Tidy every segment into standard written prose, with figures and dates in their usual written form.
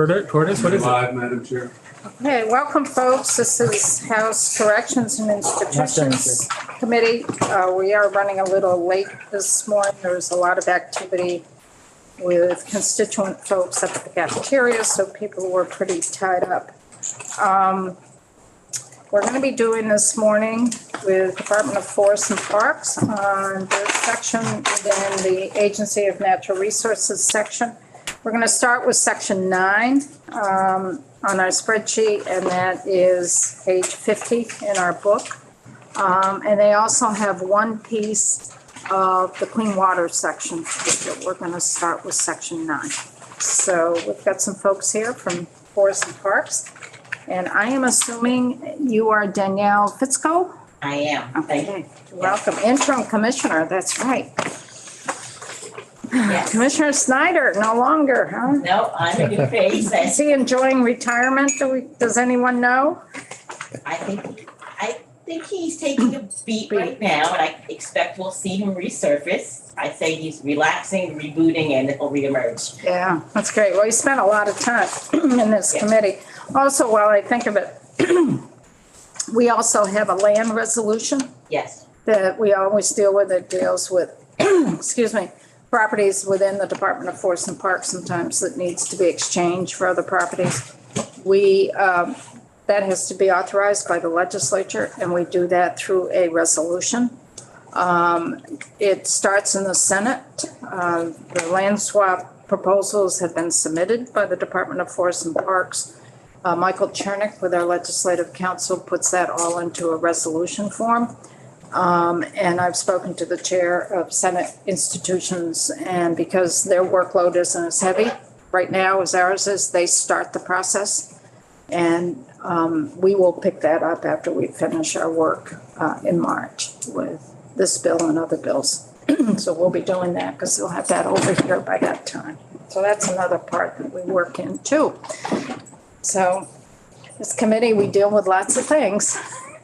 Tortoise, what is it? Live, Madam Chair. Okay, welcome, folks. This is House Corrections and Institutions Committee. We are running a little late this morning. There was a lot of activity with constituent folks up at the cafeteria, so people were pretty tied up. We're going to be doing this morning with Department of Forests and Parks on their section within the Agency of Natural Resources section. We're going to start with section 9 on our spreadsheet, and that is page 50 in our book. And they also have one piece of the clean water section. We're going to start with section 9. So we've got some folks here from Forests and Parks. And I am assuming you are Danielle Fitzko? I am. Thank you. Welcome. Interim Commissioner, that's right. Yes. Commissioner Snyder, no longer, huh? No, I'm a new face. Is he enjoying retirement? Does anyone know? I think he's taking a beat right now, and I expect we'll see him resurface. I say he's relaxing, rebooting, and it'll reemerge. Yeah, that's great. Well, he spent a lot of time in this committee. Also, while I think of it, we also have a land resolution. Yes. That we always deal with. It deals with, excuse me, properties within the Department of Forests and Parks sometimes that needs to be exchanged for other properties. That has to be authorized by the legislature, and we do that through a resolution. It starts in the Senate. The land swap proposals have been submitted by the Department of Forests and Parks. Michael Chernick with our legislative council puts that all into a resolution form. And I've spoken to the chair of Senate Institutions, and because their workload isn't as heavy right now as ours is, they start the process. And we will pick that up after we finish our work in March with this bill and other bills. So we'll be doing that because we'll have that over here by that time. So that's another part that we work in too. So this committee, we deal with lots of things.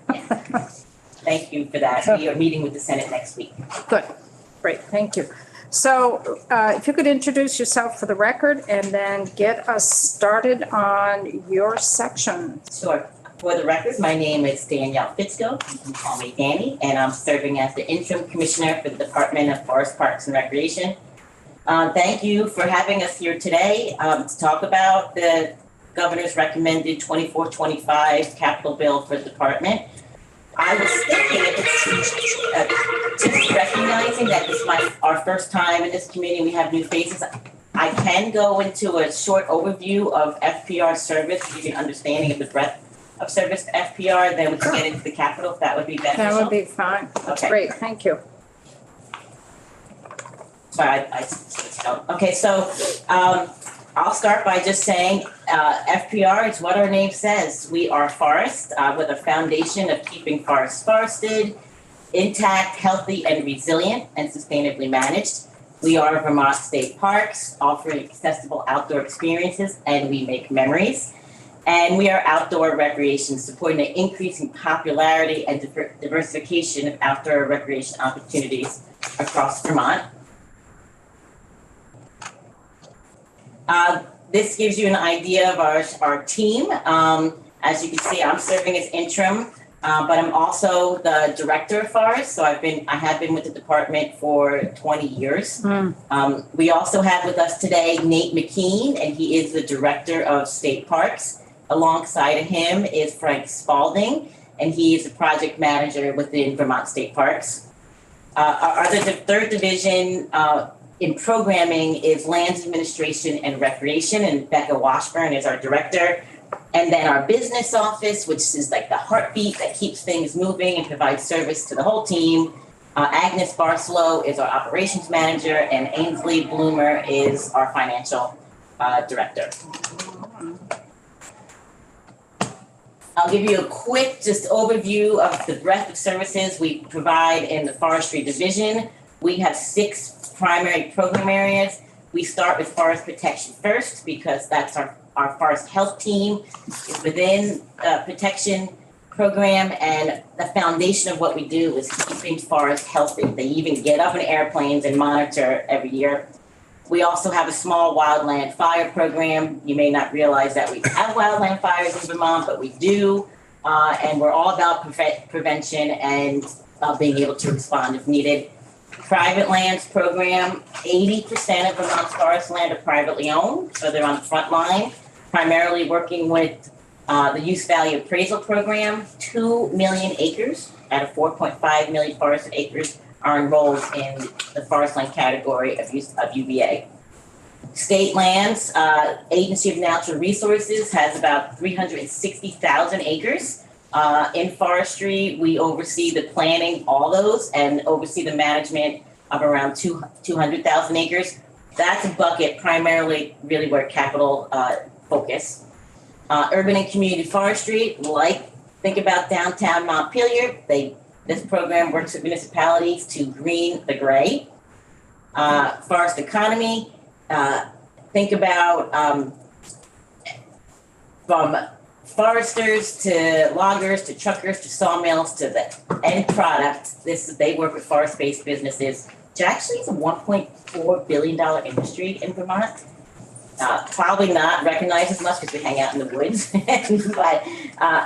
Thank you for that. We are meeting with the Senate next week. Good. Great. Thank you. So if you could introduce yourself for the record and then get us started on your section. Sure. For the record, my name is Danielle Fitzko. You can call me Danny, and I'm serving as the interim commissioner for the Department of Forest, Parks, and Recreation. Thank you for having us here today to talk about the governor's recommended 24-25 capital bill for the department. I was thinking, just recognizing that this is our first time in this committee, we have new faces. I can go into a short overview of FPR service to give you an understanding of the breadth of service to FPR, then we can get into the capital if that would be beneficial. That would be fine. That's great. Thank you. Sorry, okay, so I'll start by just saying FPR is what our name says. We are forest with a foundation of keeping forests forested, intact, healthy, and resilient, and sustainably managed. We are Vermont State Parks, offering accessible outdoor experiences, and we make memories. And we are outdoor recreation, supporting the increasing popularity and diversification of outdoor recreation opportunities across Vermont. This gives you an idea of our team. As you can see, I'm serving as interim, but I'm also the director of forests. So I have been with the department for 20 years. We also have with us today Nate McKean, and he is the director of state parks. Alongside of him is Frank Spalding, and he is a project manager within Vermont State Parks. Our third division in programming is Lands Administration and Recreation, and Becca Washburn is our director. And then our business office, which is like the heartbeat that keeps things moving and provides service to the whole team. Agnes Barcelow is our operations manager, and Ainsley Bloomer is our financial director. I'll give you a quick just overview of the breadth of services we provide in the forestry division. We have 6 primary program areas. We start with forest protection first because that's our forest health team is within protection program, and the foundation of what we do is keeping forests healthy. They even get up in airplanes and monitor every year. We also have a small wildland fire program. You may not realize that we have wildland fires in Vermont, but we do. And we're all about prevention and being able to respond if needed. Private lands program, 80% of Vermont's forest land are privately owned, so they're on the front line, primarily working with the use value appraisal program. 2 million acres out of 4.5 million forested acres are enrolled in the forest land category of UVA. State lands, Agency of Natural Resources has about 360,000 acres. In forestry, we oversee the planning, all those, and oversee the management of around 200,000 acres. That's a bucket primarily really where capital focus. Urban and community forestry, think about downtown Montpelier. This program works with municipalities to green the gray. Forest economy, think about from foresters to loggers to truckers to sawmills to the end product. They work with forest-based businesses, which actually is a $1.4 billion industry in Vermont. Probably not recognized as much because we hang out in the woods, but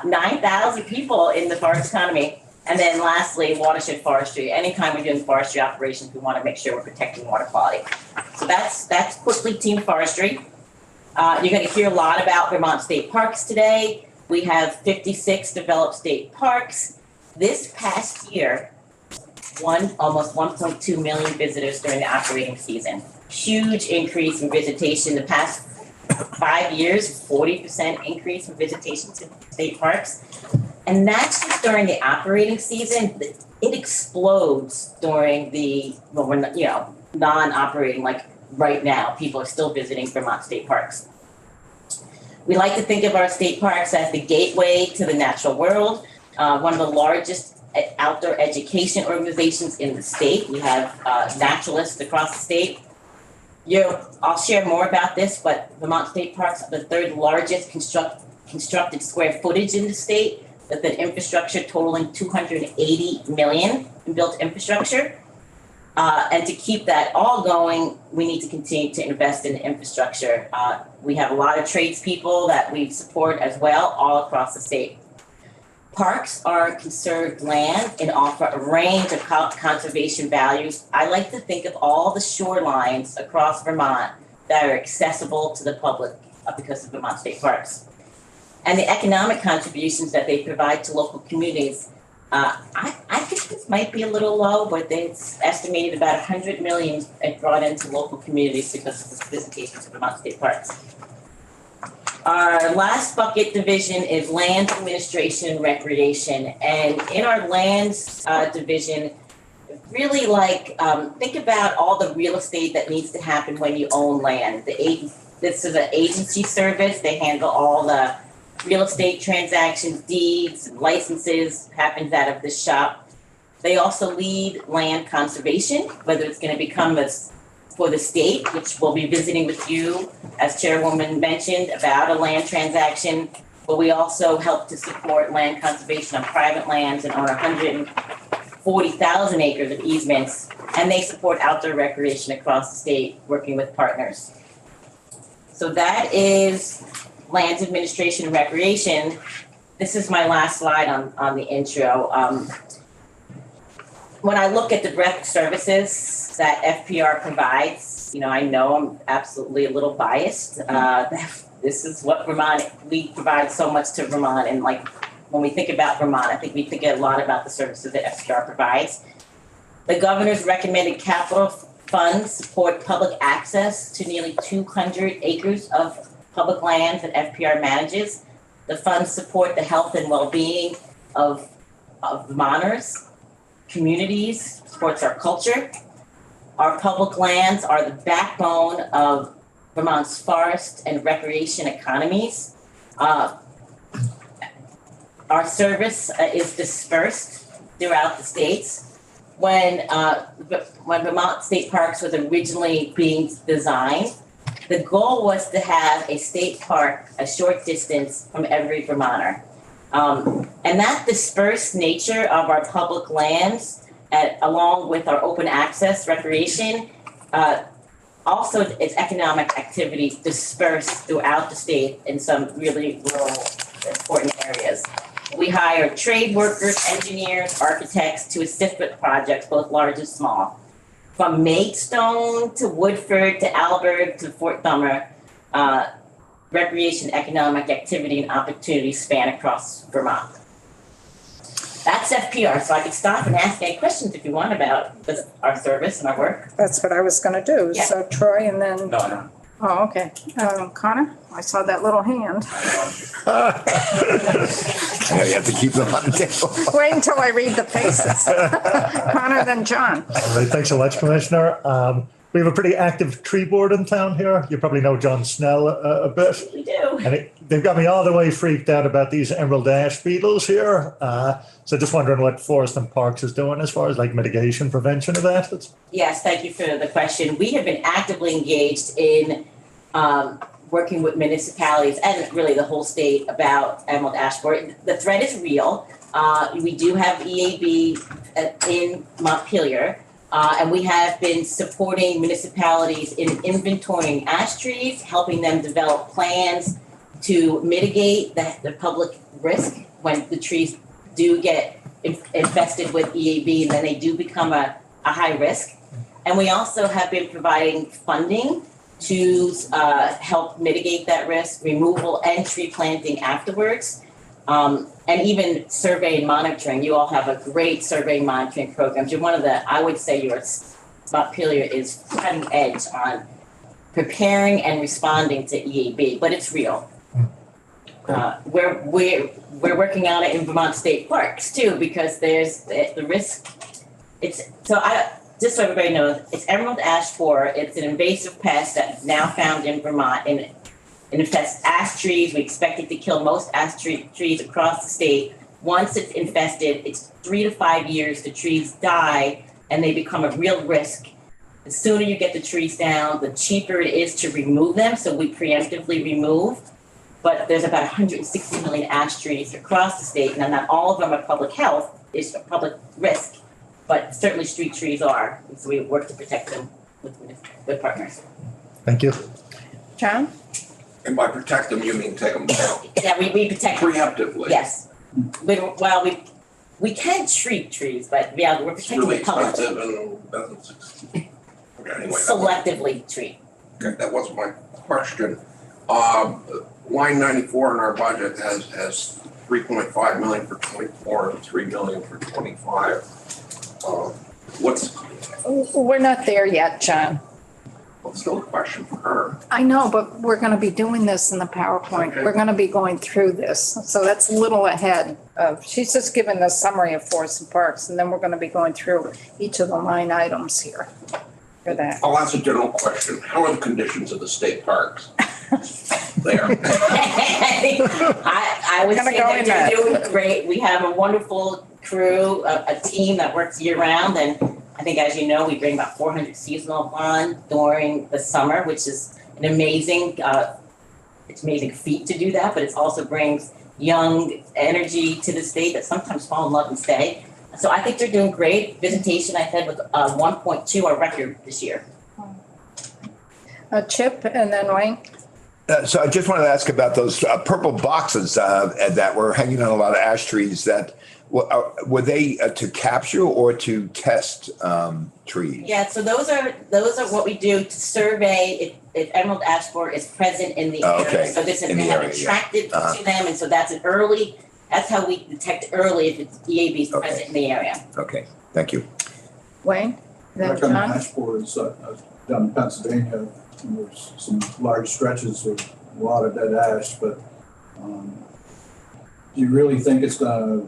9,000 people in the forest economy. And then lastly, watershed forestry. Anytime we're doing forestry operations, we want to make sure we're protecting water quality. So that's quickly Team Forestry. You're going to hear a lot about Vermont state parks today. We have 56 developed state parks. This past year, almost 1.2 million visitors during the operating season. Huge increase in visitation. The past 5 years, 40% increase in visitation to state parks. And that's just during the operating season. It explodes during when we're non-operating, like right now. People are still visiting Vermont state parks. We like to think of our state parks as the gateway to the natural world. One of the largest outdoor education organizations in the state. We have naturalists across the state. I'll share more about this, but Vermont state parks are the third largest constructed square footage in the state, with an infrastructure totaling 280 million in built infrastructure. And to keep that all going, we need to continue to invest in infrastructure. We have a lot of tradespeople that we support as well, all across the state. Parks are conserved land and offer a range of conservation values. I like to think of all the shorelines across Vermont that are accessible to the public because of Vermont state parks. And the economic contributions that they provide to local communities. I think this might be a little low, but it's estimated about 100 million brought into local communities because of the visitation to Vermont state parks. Our last bucket division is land administration and recreation. And in our lands division, really think about all the real estate that needs to happen when you own land. This is an agency service. They handle all the real estate transactions, deeds, licenses, happens out of the shop. They also lead land conservation, whether it's going to become for the state, which we'll be visiting with you, as Chairwoman mentioned, about a land transaction. But we also help to support land conservation on private lands and own 140,000 acres of easements. And they support outdoor recreation across the state, working with partners. So that is lands administration and recreation. This is my last slide on the intro. When I look at the breadth of services that FPR provides, I know I'm absolutely a little biased. This is what we provide so much to Vermont. And when we think about Vermont, I think we think a lot about the services that FPR provides. The governor's recommended capital funds support public access to nearly 200 acres of public lands that FPR manages. The funds support the health and well-being of Vermonters, communities, supports our culture. Our public lands are the backbone of Vermont's forest and recreation economies. Our service is dispersed throughout the states. When Vermont State Parks was originally being designed, the goal was to have a state park a short distance from every Vermonter. And that dispersed nature of our public lands, along with our open access recreation, also it's economic activity dispersed throughout the state in some really rural important areas. We hire trade workers, engineers, architects to assist with projects, both large and small. From Maidstone to Woodford to Alberg to Fort Dummer, recreation, economic activity, and opportunities span across Vermont. That's FPR, so I could stop and ask any questions if you want about our service and our work. That's what I was gonna do. Yeah. So Troy and then. No. Oh, okay. Connor, I saw that little hand. You have to keep them on the table. Wait until I read the faces. Connor, then John. All right, thanks so much, Commissioner. We have a pretty active tree board in town here. You probably know John Snell a bit. We do. And they've got me all the way freaked out about these emerald ash beetles here. So just wondering what Forest and Parks is doing as far as like mitigation, prevention of that. Yes, thank you for the question. We have been actively engaged in working with municipalities and really the whole state about emerald ash borer. The threat is real. We do have EAB in Montpelier. And we have been supporting municipalities in inventorying ash trees, helping them develop plans to mitigate the public risk when the trees do get infested with EAB and then they do become a high risk. And we also have been providing funding to help mitigate that risk, removal and tree planting afterwards. And even survey and monitoring. You all have a great survey and monitoring programs. You're one of the, I would say Montpelier is cutting edge on preparing and responding to EAB, but it's real. We're working on it in Vermont State Parks too, because there's the risk. Just so everybody knows, it's emerald ash borer. It's an invasive pest that's now found in Vermont and it infests ash trees. We expect it to kill most ash trees across the state. Once it's infested, it's 3 to 5 years, the trees die and they become a real risk. The sooner you get the trees down, the cheaper it is to remove them. So we preemptively remove. But there's about 160 million ash trees across the state. Now, not all of them are public health, it's a public risk, but certainly street trees are. So we work to protect them with partners. Thank you. John? And by protect them, you mean take them down? Yeah, we protect Preemptively. Yes. We can treat trees, but yeah, we're It's protecting really the public. expensive and doesn't succeed. Okay, anyway. Selectively treat. Okay, that wasn't my question. Line 94 in our budget has 3.5 million for 24 and 3 million for 25. We're not there yet, John. Well, still a question for her. I know, but we're gonna be doing this in the PowerPoint. Okay. We're gonna be going through this. So that's a little ahead of, she's just giving the summary of Forest and Parks, and then we're gonna be going through each of the line items here for that. I'll ask a general question. How are the conditions of the state parks? There. I would Gonna say go that in they're that. doing great. We have a wonderful crew, a team that works year round. And I think, as you know, we bring about 400 seasonal on during the summer, which is an amazing feat to do that. But it also brings young energy to the state that sometimes fall in love and stay. So I think they're doing great. Visitation, I said, with 1.2, our record this year. Chip and then Wayne. So I just wanted to ask about those purple boxes that were hanging on a lot of ash trees. That were they to capture or to test trees? Yeah, so those are what we do to survey if emerald ash borer is present in the area. Okay. So this is In the they have area, attracted yeah. to them, and so that's how we detect early if it's EAB is Okay. present in the area. Okay, thank you. Wayne, then That kind of John. ash borer is down in Pennsylvania, and there's some large stretches with a lot of dead ash, but do you really think it's gonna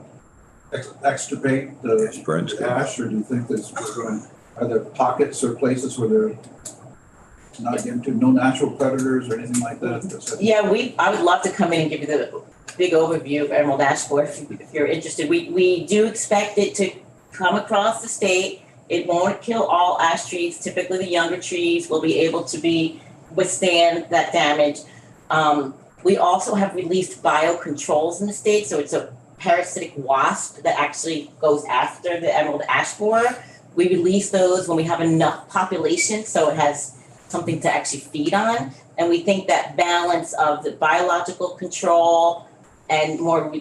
extirpate Burns the good. ash, or do you think are there pockets or places where they're not getting to, no natural predators or anything like that? Yeah, I would love to come in and give you the big overview of emerald ash borer if you're interested. We do expect it to come across the state. It won't kill all ash trees. Typically, the younger trees will be able to withstand that damage. We also have released biocontrols in the state, so it's a parasitic wasp that actually goes after the emerald ash borer. We release those when we have enough population, so it has something to actually feed on. And we think that balance of the biological control and more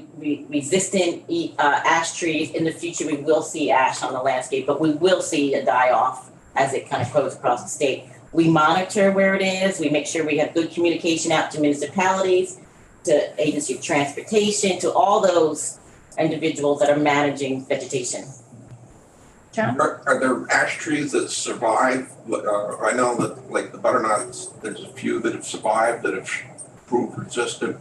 resistant ash trees, in the future, we will see ash on the landscape, but we will see a die off as it kind of goes across the state. We monitor where it is. We make sure we have good communication out to municipalities, to Agency of Transportation, to all those individuals that are managing vegetation. John? Are there ash trees that survive? I know that like the butternuts, there's a few that have survived that have proved resistant.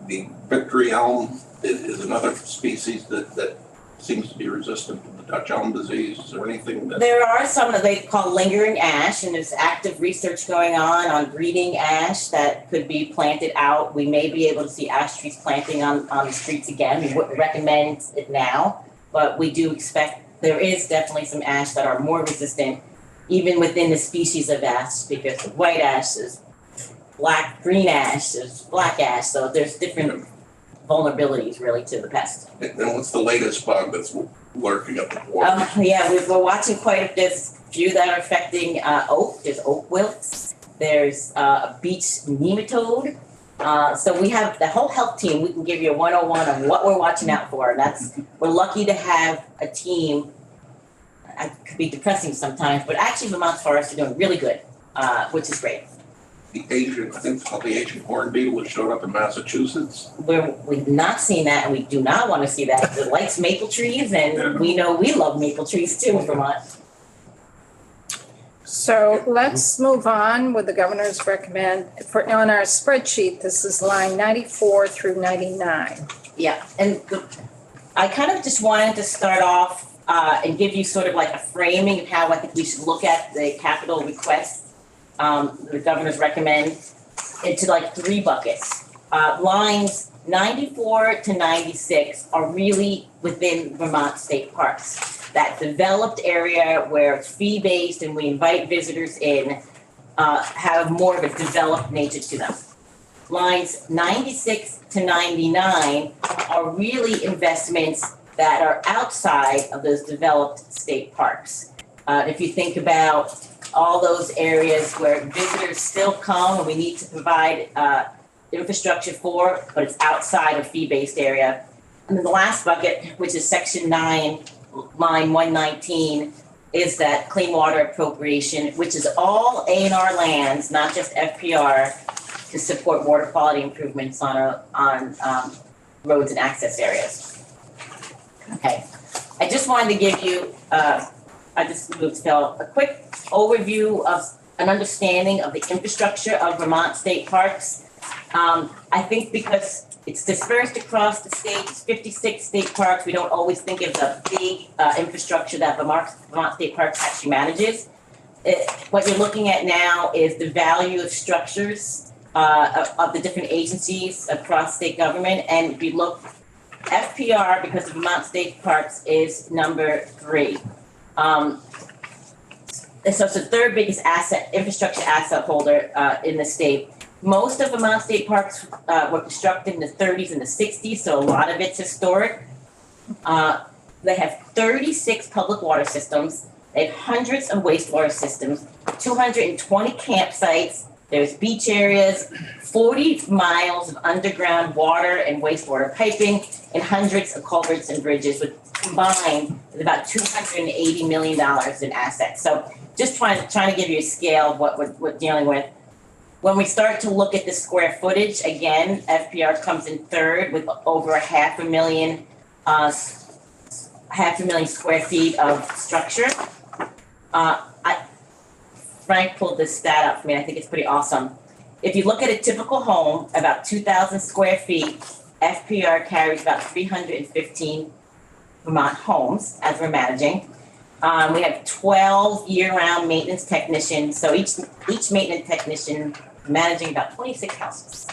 The Victory elm is another species that seems to be resistant to the Dutch elm disease. Is there anything that? There are some that they call lingering ash, and there's active research going on breeding ash that could be planted out. We may be able to see ash trees planting on the streets again. We wouldn't recommend it now, but we do expect there is definitely some ash that are more resistant, even within the species of ash, because the white ash is green ash, there's black ash, so there's different vulnerabilities really to the pest. And what's the latest bug that's lurking at the border? We're watching quite a few that are affecting oak. There's oak wilts. There's a beech nematode. So we have the whole health team. We can give you a 101 on what we're watching out for. And we're lucky to have a team. It could be depressing sometimes, but actually Vermont forests are doing really good, which is great. I think it's called the Asian horn beetle that showed up in Massachusetts. We've not seen that, and we do not want to see that. It likes maple trees, and we know we love maple trees too in Vermont. So let's move on with the governor's recommend on our spreadsheet. This is line 94 through 99. Yeah, and I kind of just wanted to start off and give you sort of like a framing of how I think we should look at the capital requests the governor's recommend into like three buckets. Lines 94 to 96 are really within Vermont state parks. That developed area where it's fee-based and we invite visitors in have more of a developed nature to them. Lines 96 to 99 are really investments that are outside of those developed state parks. If you think about all those areas where visitors still come and we need to provide infrastructure for, but it's outside of fee-based area. And then the last bucket, which is section 9, line 119, is that clean water appropriation, which is all A&R lands, not just FPR, to support water quality improvements on roads and access areas. Okay, I just wanted to give you, I just moved to tell a quick overview of an understanding of the infrastructure of Vermont state parks. I think because it's dispersed across the state, it's 56 state parks, we don't always think of the big infrastructure that Vermont State Parks actually manages. What you're looking at now is the value of structures of the different agencies across state government. And if you look, FPR, because of Vermont State Parks, is number 3. So it's the third biggest infrastructure asset holder in the state. Most of Vermont State Parks were constructed in the 30s and the 60s, so a lot of it's historic. They have 36 public water systems. They have hundreds of wastewater systems, 220 campsites. There's beach areas, 40 miles of underground water and wastewater piping, and hundreds of culverts and bridges, with combined with about $280 million in assets. So just trying to give you a scale of what we're dealing with. When we start to look at the square footage, again, FPR comes in third with over 500,000 square feet of structure. Frank pulled this stat up for me. I think it's pretty awesome. If you look at a typical home, about 2,000 square feet, FPR carries about 315 Vermont homes as we're managing. We have 12 year-round maintenance technicians. So each maintenance technician managing about 26 houses.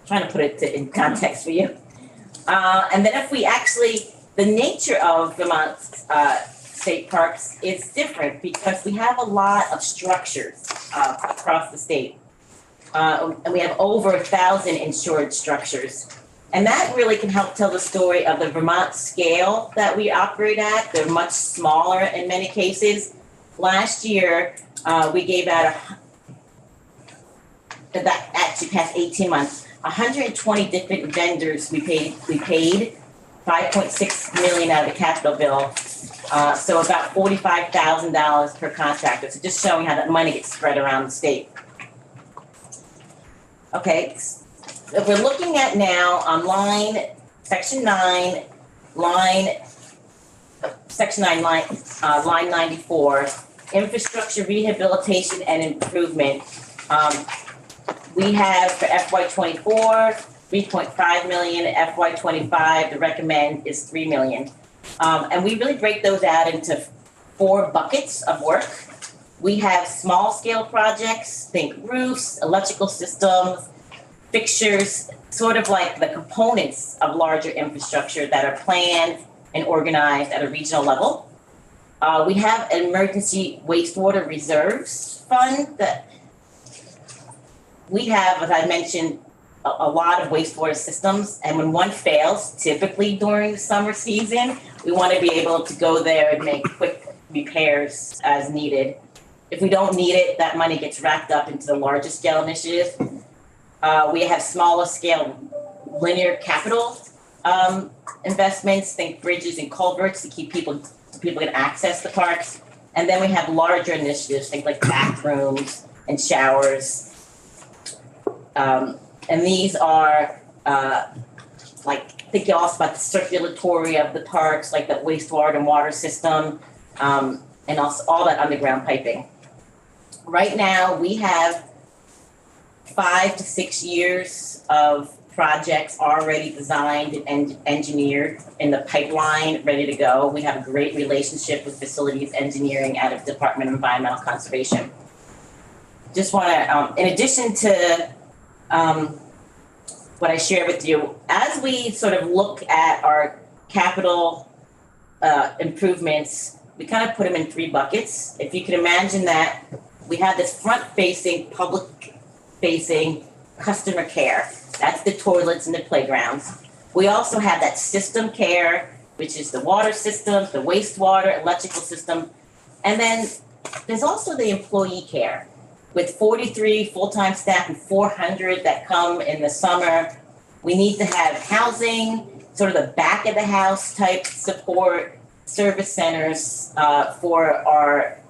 Trying to put it in context for you. And then if we the nature of Vermont state parks is different because we have a lot of structures across the state. And we have over 1,000 insured structures. And that really can help tell the story of the Vermont scale that we operate at. They're much smaller in many cases. last year, we gave out that actually past 18 months, 120 different vendors we paid 5.6 million out of the capital bill. So about $45,000 per contractor. So just showing how that money gets spread around the state. Okay, if we're looking at now on section 9, line 94, infrastructure rehabilitation and improvement. We have for FY24, 3.5 million, FY25, the recommend is 3 million. And we really break those out into 4 buckets of work. We have small scale projects, think roofs, electrical systems, fixtures, sort of like the components of larger infrastructure that are planned and organized at a regional level. We have an emergency wastewater reserves fund that we have, as I mentioned, a lot of wastewater systems, and when one fails, typically during the summer season, we want to be able to go there and make quick repairs as needed. If we don't need it, that money gets wrapped up into the larger scale initiatives. We have smaller scale linear capital investments, think bridges and culverts to keep people can access the parks. And then we have larger initiatives, think like bathrooms and showers. And these are think also about the circulatory of the parks, like the wastewater and water system, and also all that underground piping. Right now, we have 5 to 6 years of projects already designed and engineered in the pipeline, ready to go. We have a great relationship with facilities engineering out of Department of Environmental Conservation. Just want to, in addition to what I shared with you, as we sort of look at our capital improvements, we kind of put them in 3 buckets. If you can imagine that we have this front-facing, public-facing customer care. That's the toilets and the playgrounds. We also have that system care, which is the water system, the wastewater, electrical system. And then there's also the employee care. With 43 full-time staff and 400 that come in the summer, we need to have housing, sort of the back of the house type support, service centers for our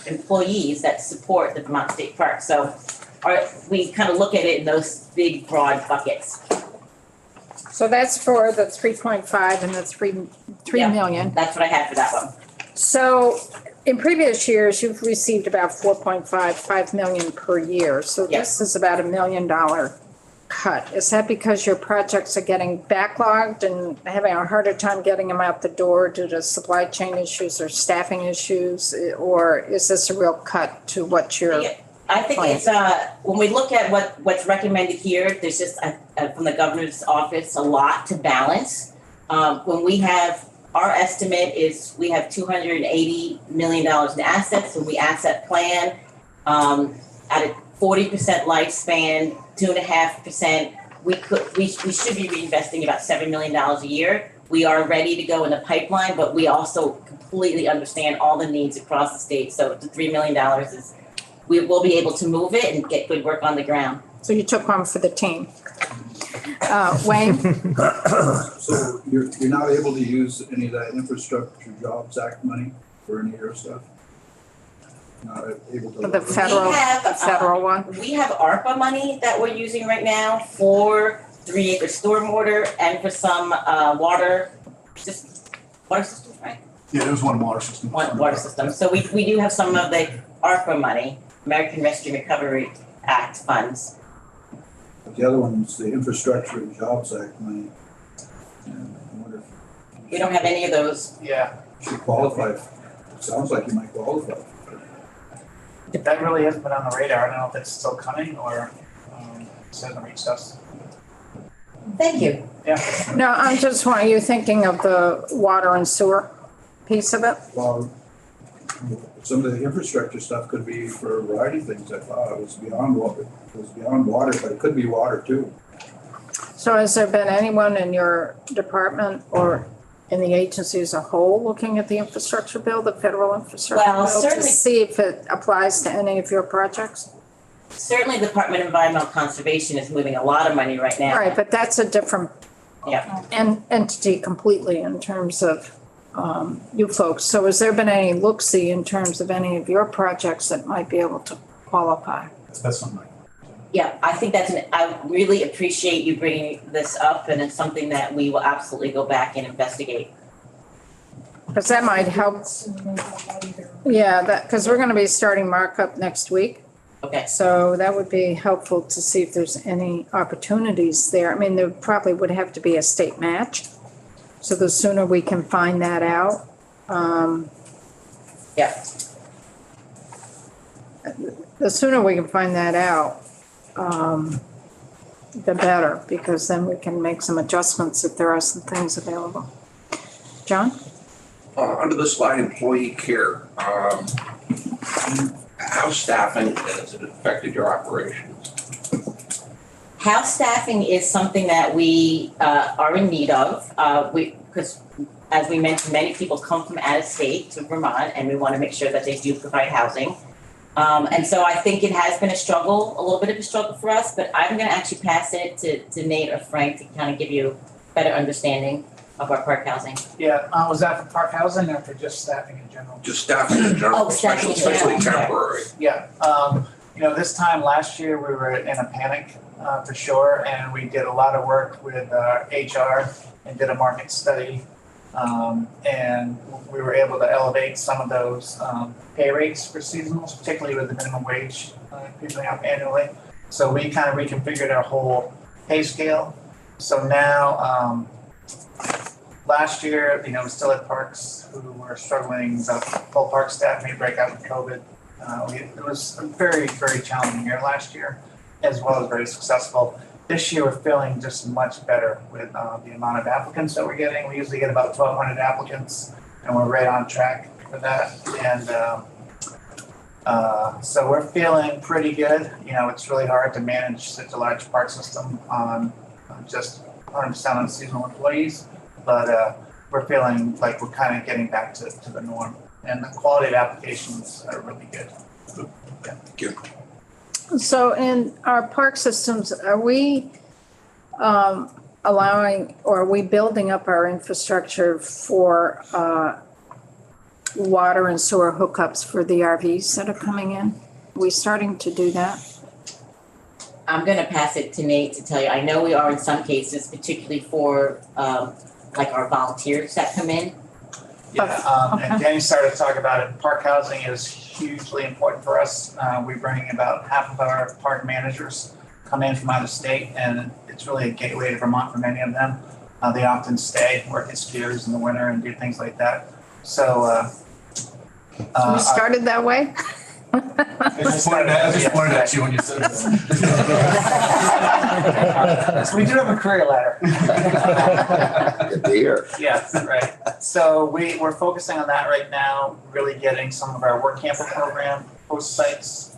employees that support the Vermont State Park. So we kind of look at it in those big, broad buckets. So that's for the 3.5 and the 3 million. That's what I had for that one. So in previous years, you've received about 5 million per year. So this is about $1 million cut. Is that because your projects are getting backlogged and having a harder time getting them out the door due to supply chain issues or staffing issues? Or is this a real cut to what you're I think it's, when we look at what's recommended here, there's just, from the governor's office, a lot to balance. When we have, our estimate is we have $280 million in assets. When we asset plan, at a 40% lifespan, 2.5%, we should be reinvesting about $7 million a year. We are ready to go in the pipeline, but we also completely understand all the needs across the state. So the $3 million is, we will be able to move it and get good work on the ground. So you took one for the team. Wayne? So you're not able to use any of that Infrastructure Jobs Act money for any of your stuff? Not able to? The federal one? We have ARPA money that we're using right now for 3-acre stormwater and for some water systems, right? Yeah, there was one water system. One water system. So we do have some of the ARPA money, American Rescue Recovery Act funds. But the other one's the Infrastructure and Jobs Act money. And I wonder if We don't have any of those. Yeah, you should qualify. It sounds like you might qualify. that really hasn't been on the radar. I don't know if it's still coming or it hasn't reached us. Thank you. Yeah. No, I'm just wondering, you're thinking of the water and sewer piece of it? Well, some of the infrastructure stuff could be for a variety of things. I thought it was beyond water. It was beyond water, but it could be water too. So has there been anyone in your department or in the agency as a whole looking at the infrastructure bill, the federal infrastructure Well, bill, to certainly- see if it applies to any of your projects? Certainly, the Department of Environmental Conservation is moving a lot of money right now. Right, but that's a different Yeah. entity completely in terms of you folks. So has there been any look-see in terms of any of your projects that might be able to qualify? That's something. Yeah, I think I really appreciate you bringing this up, and it's something that we will absolutely go back and investigate. Because that might help. Yeah, because we're going to be starting markup next week. Okay. So that would be helpful to see if there's any opportunities there. I mean, there probably would have to be a state match. So the sooner we can find that out. Yeah. The sooner we can find that out, the better, because then we can make some adjustments if there are some things available. John? Under the slide, employee care, how staffing has it affected your operations? House staffing is something that we are in need of. Because as we mentioned, many people come from out of state to Vermont, and we want to make sure that they do provide housing. And so I think it has been a little bit of a struggle for us, but I'm going to actually pass it to Nate or Frank to kind of give you a better understanding of our park housing. Yeah, was that for park housing or for just staffing in general? Just staffing in general, Oh, staffing in especially general. temporary. Yeah, this time last year, we were in a panic for sure, and we did a lot of work with HR and did a market study. And we were able to elevate some of those pay rates for seasonals, particularly with the minimum wage creeping up annually. So we kind of reconfigured our whole pay scale. So now, last year, we still had parks who were struggling. The full park staff may break out with COVID. It was a very, very challenging year last year, as well as very successful. This year, we're feeling just much better with the amount of applicants that we're getting. We usually get about 1,200 applicants, and we're right on track for that. And so we're feeling pretty good. It's really hard to manage such a large park system on just 100% on seasonal employees, but we're feeling like we're kind of getting back to the norm. And the quality of applications are really good. Yeah. Thank you. So in our park systems, are we allowing, or are we building up our infrastructure for water and sewer hookups for the RVs that are coming in? Are we starting to do that? I'm going to pass it to Nate to tell you. I know we are in some cases, particularly for like our volunteers that come in. Yeah, Okay. and Danny started to talk about it. Park housing is hugely important for us. We bring about half of our park managers come in from out of state, and it's really a gateway to Vermont for many of them. They often stay, work at skiers in the winter and do things like that. So, We started that way? I just pointed at you when you said that. We do have a career ladder. Good to hear. Yes, right. So we're focusing on that right now, really getting some of our work camper program host sites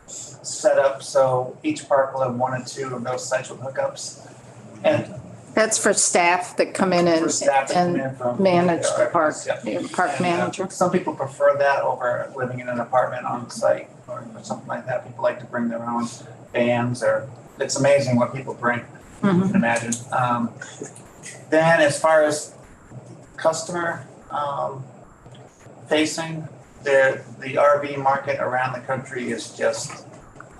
set up. So each park will have 1 or 2 of those sites with hookups. And That's for staff that come in for staff that come and in from. manage the park, Yeah. the park And, manager. Some people prefer that over living in an apartment on site or something like that. People like to bring their own vans, or it's amazing what people bring. You can imagine. Then as far as customer facing, the RV market around the country is just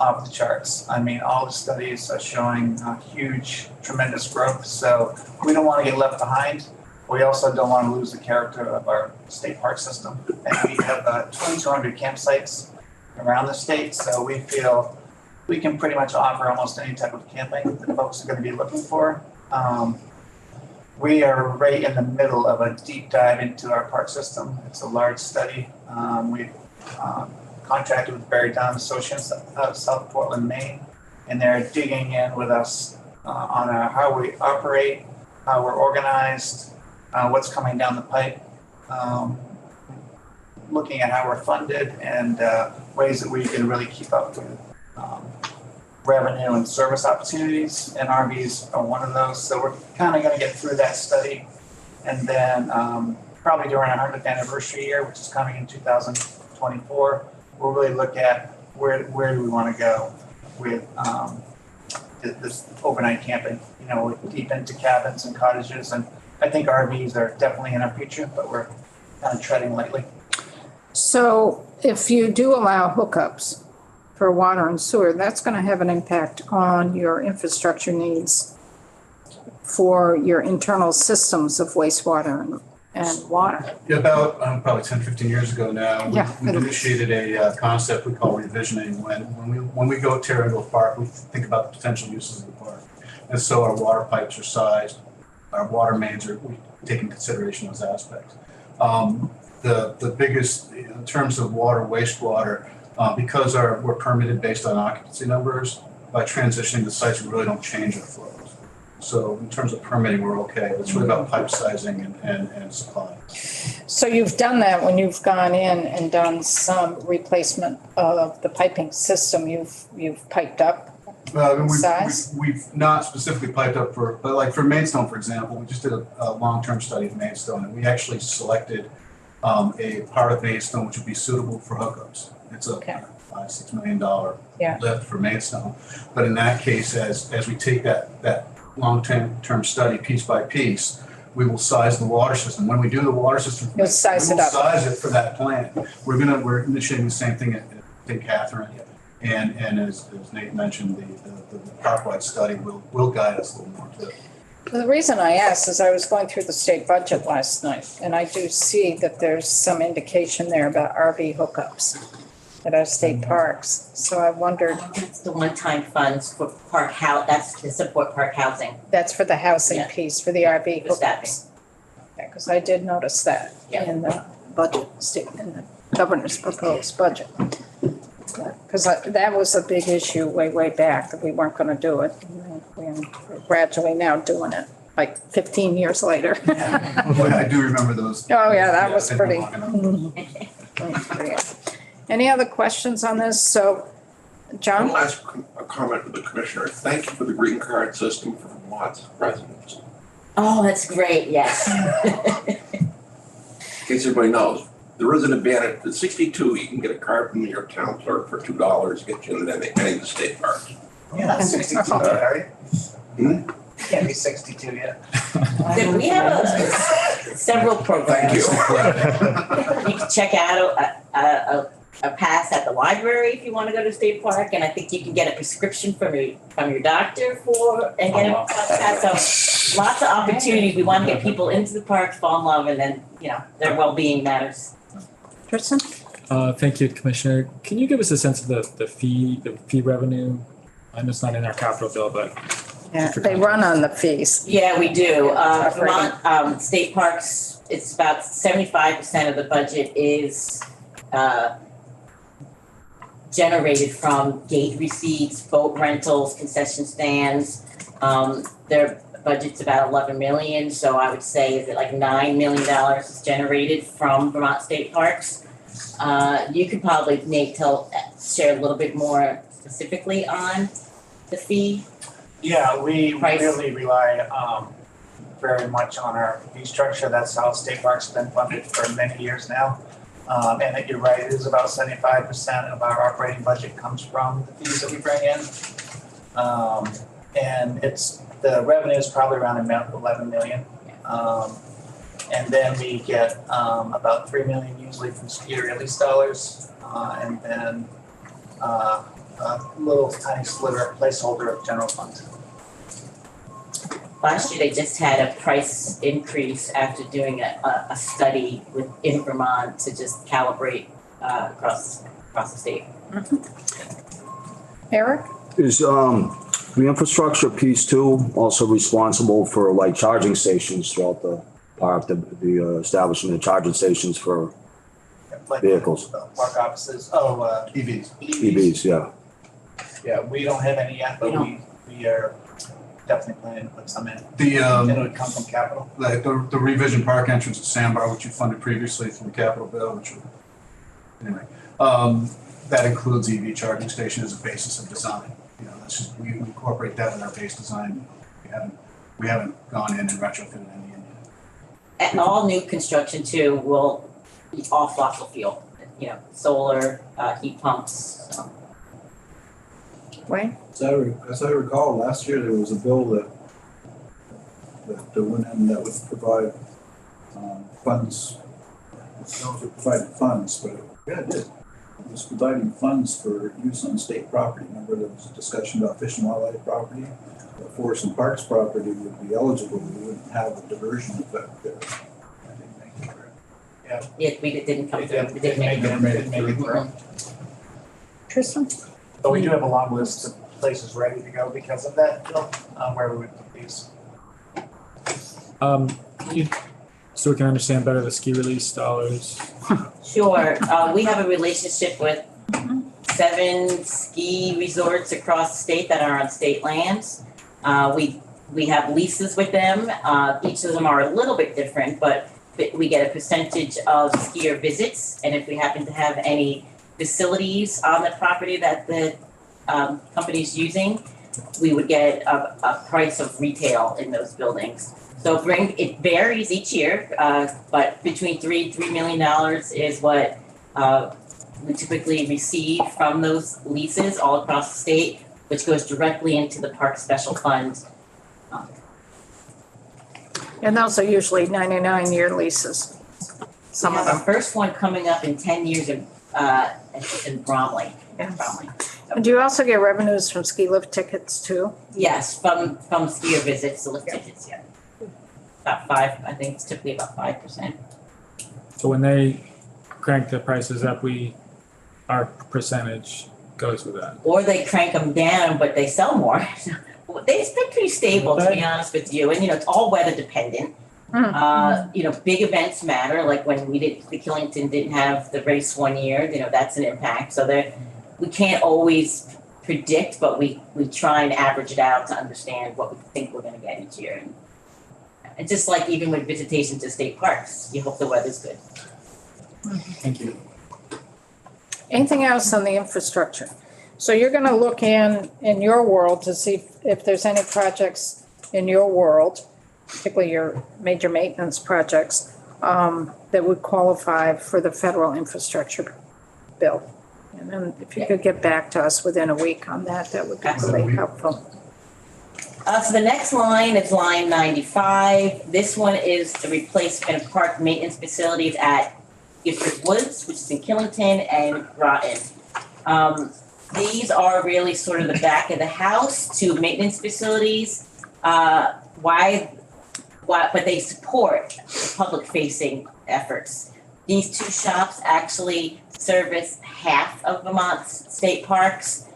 off the charts. I mean, all the studies are showing huge, tremendous growth. So we don't want to get left behind. We also don't want to lose the character of our state park system. And we have 2,200 campsites around the state. So we feel we can pretty much offer almost any type of camping that folks are going to be looking for. We are right in the middle of a deep dive into our park system. It's a large study. We've contracted with Barry Dunn Associates out of South Portland, Maine, and they're digging in with us on how we operate, how we're organized, what's coming down the pipe, looking at how we're funded, and ways that we can really keep up with revenue and service opportunities, and RVs are one of those. So we're kind of going to get through that study And then probably during our 100th anniversary year, which is coming in 2024, we'll really look at where do we want to go with this overnight camping, you know, deep into cabins and cottages. And I think RVs are definitely in our future, but we're kind of treading lightly. So if you do allow hookups for water and sewer, that's going to have an impact on your infrastructure needs for your internal systems of wastewater and water. Yeah, about probably 10, 15 years ago now, we initiated a concept we call revisioning. When we go tear into a park, we think about the potential uses of the park. And so our water pipes are sized, our water mains we take into consideration those aspects. The biggest, in terms of water, wastewater, because we're permitted based on occupancy numbers, by transitioning the sites, we really don't change our flows. So in terms of permitting, we're okay. It's really about pipe sizing and supply. So you've done that when you've gone in and done some replacement of the piping system. You've piped up size? We've not specifically piped up but like for Maidstone, for example, we just did a long-term study of Maidstone, and we actually selected a part of Maidstone which would be suitable for hookups. It's a $5-6 million lift for Maidstone. But in that case, as we take that long-term study piece by piece, we will size the water system. When we do the water system, You'll size it up. Size it for that plant. We're initiating the same thing at St. Catherine, and as Nate mentioned, the park-wide study will guide us a little more to it. The reason I asked is I was going through the state budget last night, and I do see that there's some indication there about RV hookups at our state parks. So I wondered. That's the one-time funds for that's to support park housing. That's for the housing piece, for the RV For staffing. hookups. Yeah, because I did notice that in the budget in the governor's proposed budget. Because that was a big issue way back, that we weren't going to do it. We're gradually now doing it, like 15 years later. I do remember those. Oh, yeah, that was pretty. Long Any other questions on this? So, John? One last comment to the commissioner. Thank you for the green card system for Vermont residents. Oh, that's great, yes. In case everybody knows, there is an advantage. At 62, you can get a card from your town clerk for $2, get you into any of the state parks. You're not 62 yet, are you? Hmm? Can't be 62 yet. Then we have several programs. Thank you. You can check out a pass at the library if you want to go to a state park, and I think you can get a prescription from your doctor and get a pass. So lots of opportunities. We want to get people into the parks, fall in love, and then their well-being matters. Tristan? Thank you, Commissioner. Can you give us a sense of the fee revenue? I know it's not in our capital bill, but they run on the fees. Yeah, we do. Vermont state parks, it's about 75% of the budget is generated from gate receipts, boat rentals, concession stands. Their budget's about 11 million, so I would say is it like $9 million is generated from Vermont state parks. You could probably, Nate, share a little bit more specifically on the fee. Yeah, we really rely very much on our fee structure. That's how state parks have been funded for many years now. And you're right, it is about 75% of our operating budget comes from the fees that we bring in. And the revenue is probably around 11 million. And then we get about 3 million usually from ski release dollars, and then a little tiny sliver placeholder of general fund. Last year, they just had a price increase after doing a study in Vermont to just calibrate across the state. Eric? Is the infrastructure piece too also responsible for like charging stations throughout the park, the establishment of charging stations for vehicles? Park offices, EVs. EVs, yeah. Yeah, we don't have any yet, but we are definitely planning to put some in. And it would come from capital. Like the revision park entrance at Sandbar, which you funded previously through the capital bill, that includes EV charging station as a basis of design. That's just we incorporate that in our base design. We haven't gone in and retrofitted any in yet. all new construction too will be all fossil fuel, solar, heat pumps, so. Wayne? As I recall, last year there was a bill that went in that would provide funds. I don't know if it provided funds, but it did. It was providing funds for use on state property. Remember there was a discussion about fish and wildlife property? Forest and parks property would be eligible. We wouldn't have a diversion effect there. I didn't make it correct. Yeah, it didn't come through. It didn't make Never made it through. Mhm. Tristan? But we do have a long list of places ready to go because of that, Bill, where we would put these. So we can understand better the ski release dollars. Sure, we have a relationship with 7 ski resorts across the state that are on state lands. We have leases with them. Each of them are a little bit different, but we get a percentage of skier visits. And if we happen to have any facilities on the property that the company's using, we would get a price of retail in those buildings. So it varies each year, but between $3 million is what we typically receive from those leases all across the state, which goes directly into the park special fund. And those are usually 99-year leases. Some We of have them. our first one coming up in 10 years in Bromley. Bromley. And do you also get revenues from ski lift tickets too? Yes, from skier visits, the lift tickets, yeah. About 5, I think it's typically about 5%. So when they crank the prices up, our percentage goes with that. Or they crank them down, but they sell more. It's been pretty stable, to be honest with you, and it's all weather dependent. Big events matter, like when the Killington didn't have the race one year, that's an impact. So we can't always predict, but we try and average it out to understand what we think we're gonna get each year. And just like even with visitation to state parks, you hope the weather's good. Thank you. Anything else on the infrastructure? So you're gonna look in your world to see if there's any projects in your world, particularly your major maintenance projects, that would qualify for the federal infrastructure bill. And then if you could get back to us within a week on that would be really helpful. So the next line is line 95. This one is the replacement of park maintenance facilities at Gifford Woods, which is in Killington and Groton. These are really sort of the back of the house to maintenance facilities. But they support public-facing efforts. These 2 shops actually service half of Vermont's state parks.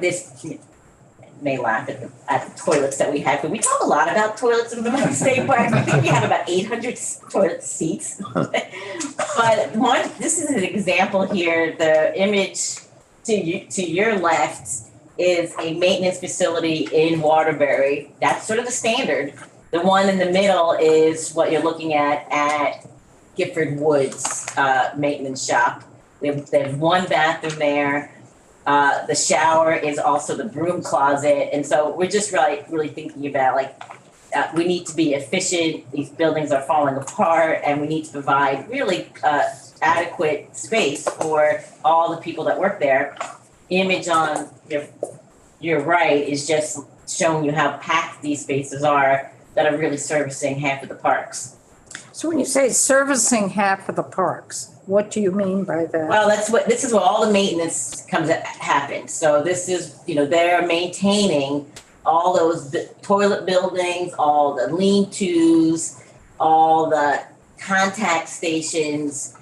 This may laugh at the toilets that we have, but we talk a lot about toilets in Vermont state parks. I think we have about 800 toilet seats. But this is an example here. The image to your left is a maintenance facility in Waterbury. That's sort of the standard. The one in the middle is what you're looking at Gifford Woods maintenance shop. They have 1 bathroom there. The shower is also the broom closet. And so we're just really thinking about we need to be efficient. These buildings are falling apart and we need to provide really adequate space for all the people that work there. Image on your right is just showing you how packed these spaces are that are really servicing half of the parks. So when you say servicing half of the parks, what do you mean by that? Well, this is where all the maintenance happens. So this is, they're maintaining all those toilet buildings, all the lean-tos, all the contact stations.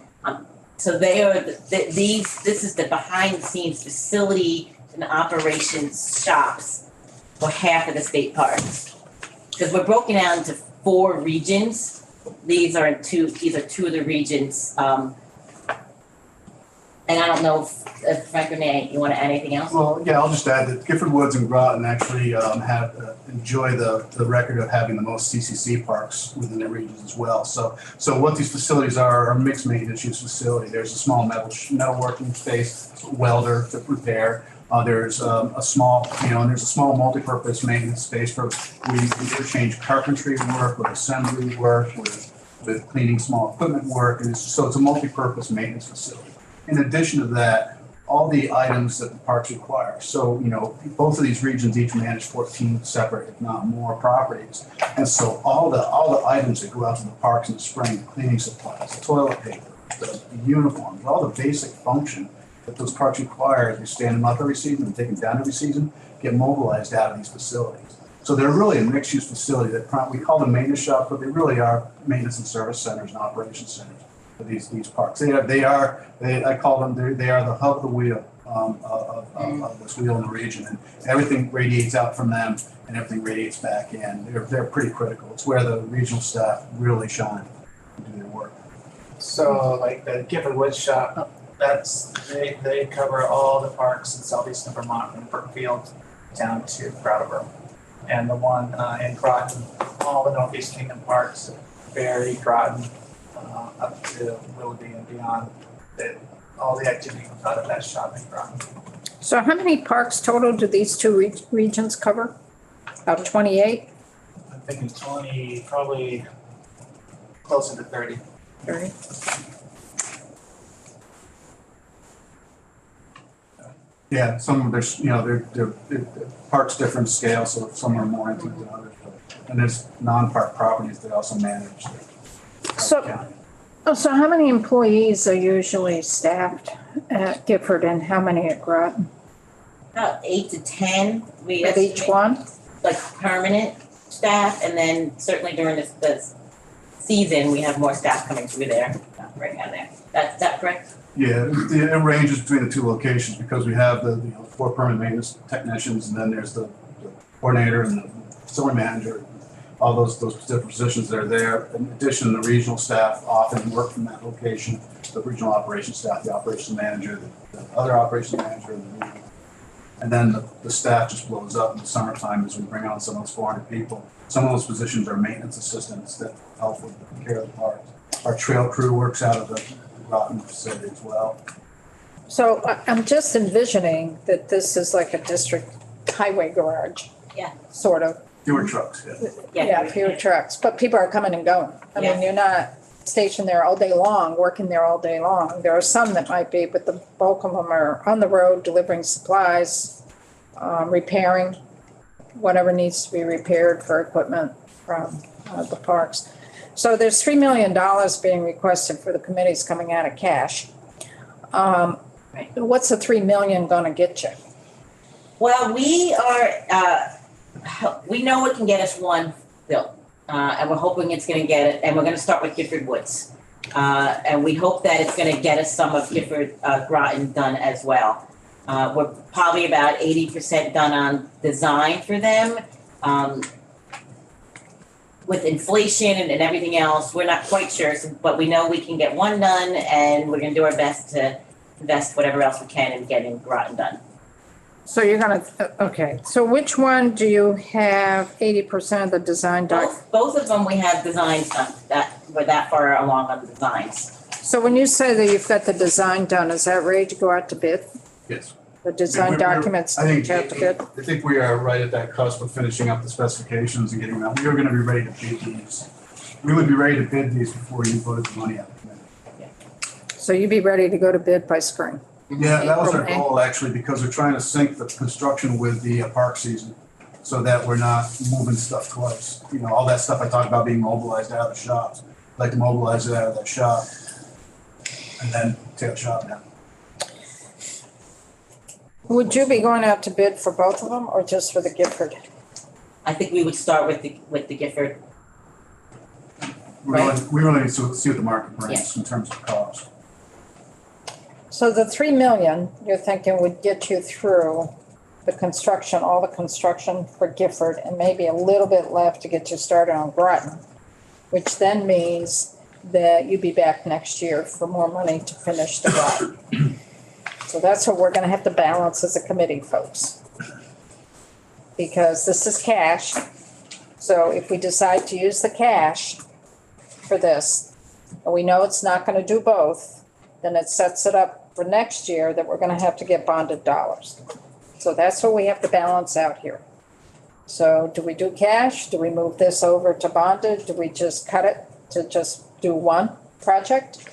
So this is the behind-the-scenes facility and operations shops for half of the state parks. Because we're broken out into 4 regions. These are 2 of the regions. And I don't know if Frank or Nate, you want to add anything else? Well, yeah, I'll just add that Gifford Woods and Groton actually enjoy the record of having the most CCC parks within their regions as well. So what these facilities are mixed maintenance use facility. There's a small metalworking space, welder to repair. There's a small, and there's a small multi-purpose maintenance space for, we interchange carpentry work with assembly work, with cleaning small equipment work, and so it's a multi-purpose maintenance facility. In addition to that, all the items that the parks require. So, both of these regions each manage 14 separate, if not more, properties. And so all the items that go out to the parks in the spring, cleaning supplies, the toilet paper, the uniforms, all the basic function that those parks require as we stand them up every season and take them down every season, get mobilized out of these facilities. So they're really a mixed-use facility that we call them maintenance shops, but they really are maintenance and service centers and operations centers for these parks. I call them, they are the hub of the wheel of this wheel in the region, and everything radiates out from them and everything radiates back in. They're pretty critical. It's where the regional staff really shine and do their work. So like the Gifford Wood Shop, they cover all the parks in southeastern Vermont from Brookfield down to Brattleboro. And the one in Groton, all the Northeast Kingdom parks, Barry, Groton, up to Willoughby and beyond, all the activity comes out of that shop in Groton. So how many parks total do these two regions cover? About 28? I'm thinking 20, probably closer to 30. 30? Yeah, some of there's, they're parks different scale, so some are more intimate than others. And there's non-park properties that also manage. So how many employees are usually staffed at Gifford and how many at Groton? About 8 to 10. At each one? Like permanent staff, and then certainly during the season, we have more staff coming through there, right now there. Is that correct? Yeah, it ranges between the two locations because we have the 4 permanent maintenance technicians, and then there's the coordinator and the facility manager, all those different positions that are there. In addition, the regional staff often work from that location, the regional operations staff, the operations manager, the other operations manager, and then the staff just blows up in the summertime as we bring on some of those 400 people. Some of those positions are maintenance assistants that help with the care of the parks. Our trail crew works out of the Groton facility as well. So I'm just envisioning that this is like a district highway garage. Yeah. Sort of. Fewer trucks, yeah. Yeah, fewer trucks, but people are coming and going. I mean, you're not stationed there all day long, working there all day long. There are some that might be, but the bulk of them are on the road delivering supplies, repairing whatever needs to be repaired for equipment from the parks. So there's $3 million being requested for the committees coming out of cash. What's the $3 million gonna get you? Well, we know it can get us one built, and we're hoping it's going to get it. And we're going to start with Gifford Woods, and we hope that it's going to get us some of Gifford Groton done as well. We're probably about 80% done on design for them. With inflation and everything else, we're not quite sure, but we know we can get one done, and we're going to do our best to invest whatever else we can in getting Groton done. So you're gonna, okay, so which one do you have 80% of the design done? Both of them we have designs done, that we're that far along on the designs. So when you say that you've got the design done, is that ready to go out to bid? Yes. The design documents I think, out to bid? I think we are right at that cusp of finishing up the specifications and getting them. We are going to be ready to bid these. We would be ready to bid these before you voted the money out. So you'd be ready to go to bid by spring? Yeah, that was our goal actually, because we're trying to sync the construction with the park season so that we're not moving stuff twice. All that stuff I talked about being mobilized out of the shops. I'd like to mobilize it out of that shop and then take the shop down. Would you be going out to bid for both of them or just for the Gifford? I think we would start with the Gifford. We really need to see what the market brings in terms of cost. So the 3 million you're thinking would get you through the construction, all the construction for Gifford, and maybe a little bit left to get you started on Groton, which then means that you'd be back next year for more money to finish the Groton. So that's what we're gonna have to balance as a committee, folks. Because this is cash. So if we decide to use the cash for this, and we know it's not gonna do both, then it sets it up for next year that we're gonna have to get bonded dollars. So that's what we have to balance out here. So do we do cash? Do we move this over to bonded? Do we just cut it to just do one project?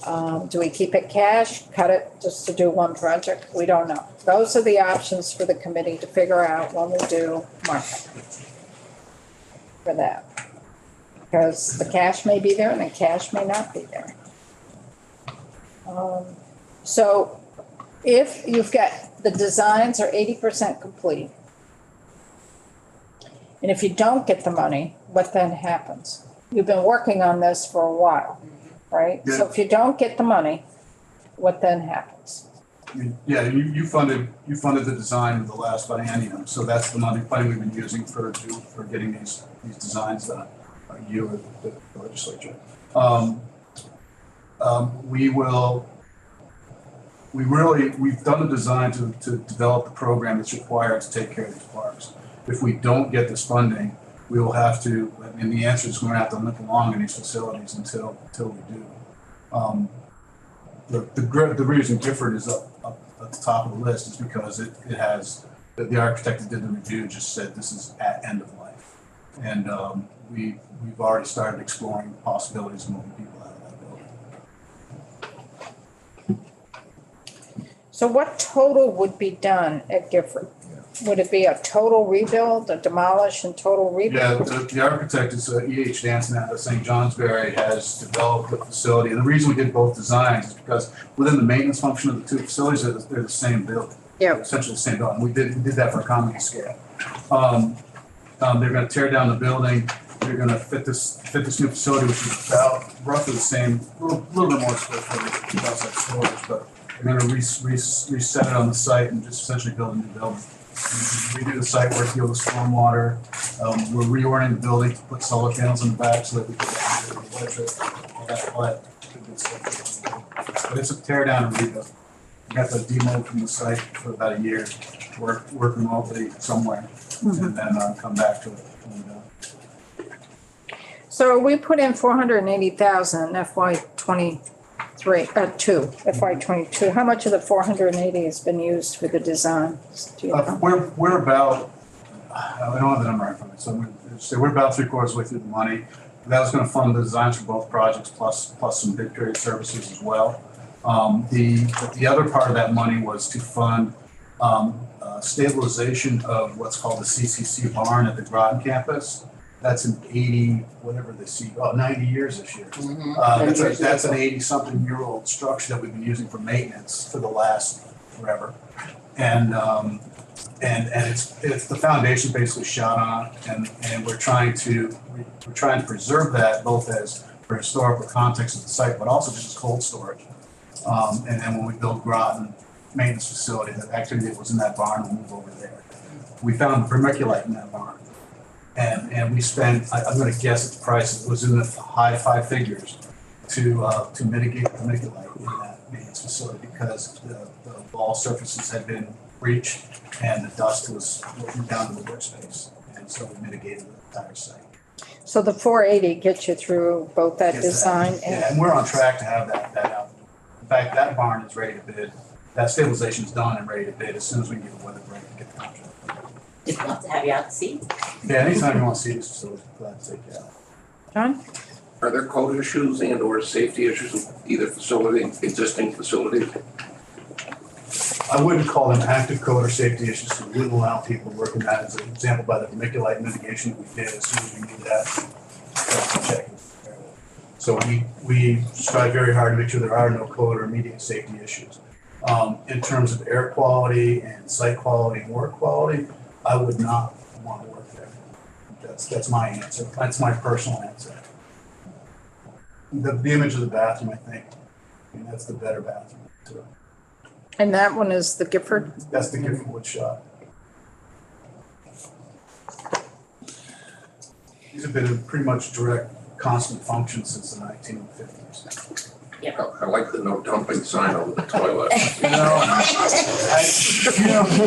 Do we keep it cash, cut it just to do one project? We don't know. Those are the options for the committee to figure out when we do markup for that. Because the cash may be there and the cash may not be there. So if you've got, the designs are 80% complete, and if you don't get the money, what then happens? You've been working on this for a while, right? So if you don't get the money, what then happens? Yeah, you funded the design of the last biennium, so that's the money we've been using for getting these designs done. You or the legislature. We've done the design to develop the program that's required to take care of these parks. If we don't get this funding, we will have to, and the answer is we're going to have to limp along in these facilities until we do. The reason Gifford is up at the top of the list is because it has, the architect that did the review just said this is at end of life. And we've already started exploring possibilities of moving people out of that building. So what total would be done at Gifford? Would it be a total rebuild, a demolish and total rebuild? Yeah, the architect is E.H. Danson out of St. Johnsbury has developed the facility. And the reason we did both designs is because within the maintenance function of the two facilities, they're the same building. Yeah. Essentially the same building. We did that for economy of scale. They're going to tear down the building. They're going to fit this new facility, which is about roughly the same, a little bit more square footage outside storage, but they're going to reset it on the site and just essentially build a new building. We do the site work, deal with stormwater. We're reorienting the building to put solar panels in the back so that we can get electric, all that good stuff. But it's a tear down and rebuild. We got the demo from the site for about a year, work remotely somewhere, and then come back to it. So we put in 480,000 FY23, FY22. How much of the 480 has been used for the design? Do you know? We're about, I don't have the number right from it, so I'm going to say we're about 3/4 of the way through the money. That was going to fund the designs for both projects plus some bid period services as well. The other part of that money was to fund stabilization of what's called the CCC barn at the Groton campus. That's an 90 years this year. That's an 80-something-year-old structure that we've been using for maintenance for the last forever, and it's the foundation basically shot on it, and we're trying to preserve that both as for historical context of the site, but also just as cold storage. And then when we build Groton maintenance facility, that activity that was in that barn will move over there. We found vermiculite in that barn. And we spent, I'm going to guess at the price, it was in the high five figures to mitigate the vermiculite in that maintenance facility because the wall surfaces had been breached and the dust was working down to the workspace. And so we mitigated the entire site. So the 480 gets you through both that design and we're on track to have that out. In fact, that barn is ready to bid. That stabilization's done and ready to bid as soon as we can get the weather break to get the contract. Just love to have you out to see. Yeah, anytime you want to see this facility, glad to take you out. John? Are there code issues and or safety issues with either facility, existing facilities? I wouldn't call them active code or safety issues, so we wouldn't allow people to work in that. As an example, by the vermiculite mitigation that we did, as soon as we did that, check. So we strive very hard to make sure there are no code or immediate safety issues. In terms of air quality and site quality and work quality, I would not want to work there. That's my answer. That's my personal answer. The image of the bathroom, I think, that's the better bathroom. And that one is the Gifford? That's the Gifford wood shot. These have been in pretty much direct, constant function since the 1950s. I like the no dumping sign over the toilet.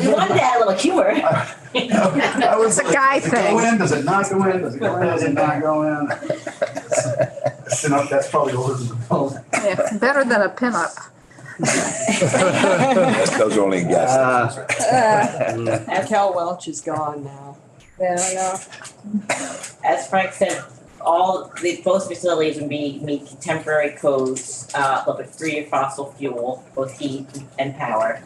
You want that little humor. It's a guy thing. Does it not go in? Does it go in? Does it not go in? That's probably older than the building. Yeah, better than a pinup. Those are only guesses. Cal Welch is gone now. Yeah, As Frank said, both facilities would meet contemporary codes, but free of fossil fuel, both heat and power.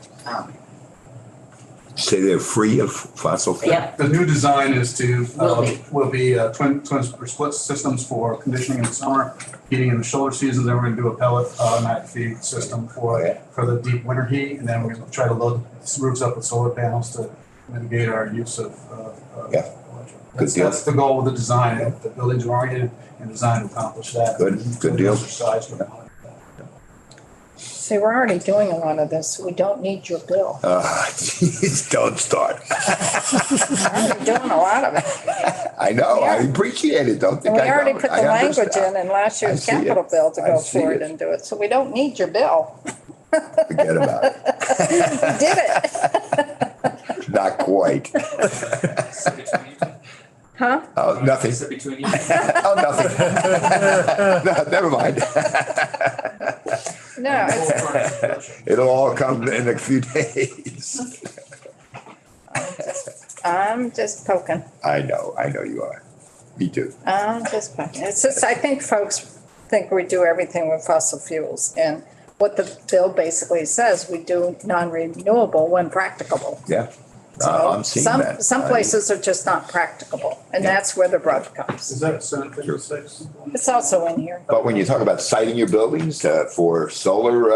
Say they're free of fossil fuel? Yep. The new design is to, Will be. twin or split systems for conditioning in the summer, heating in the shoulder seasons, then we're gonna do a pellet automatic feed system for the deep winter heat, and then we're gonna try to load the roofs up with solar panels to mitigate our use of Yeah. Good deal. That's the goal with the design. The buildings are oriented and designed to accomplish that. Good deal. See, we're already doing a lot of this. We don't need your bill. Geez, don't start. We're already doing a lot of it. I know, I Yeah. appreciate it, don't think And I we already don't. put I the language understand. in last year's I see it. capital bill to I go see for it it. and do it. So we don't need your bill. Forget about it. We did it. Not quite. Huh? Oh, nothing. Between you. Oh, nothing. No, never mind. No, it's, It'll all come in a few days. I'm just poking. I know you are. Me too. I'm just poking. It's just, I think folks think we do everything with fossil fuels. And what the bill basically says, we do non-renewable when practicable. Yeah. So I'm seeing that. Some places are just not practicable, and that's where the rub comes. Is that Senate 56? It's also in here. But when you talk about siting your buildings for solar,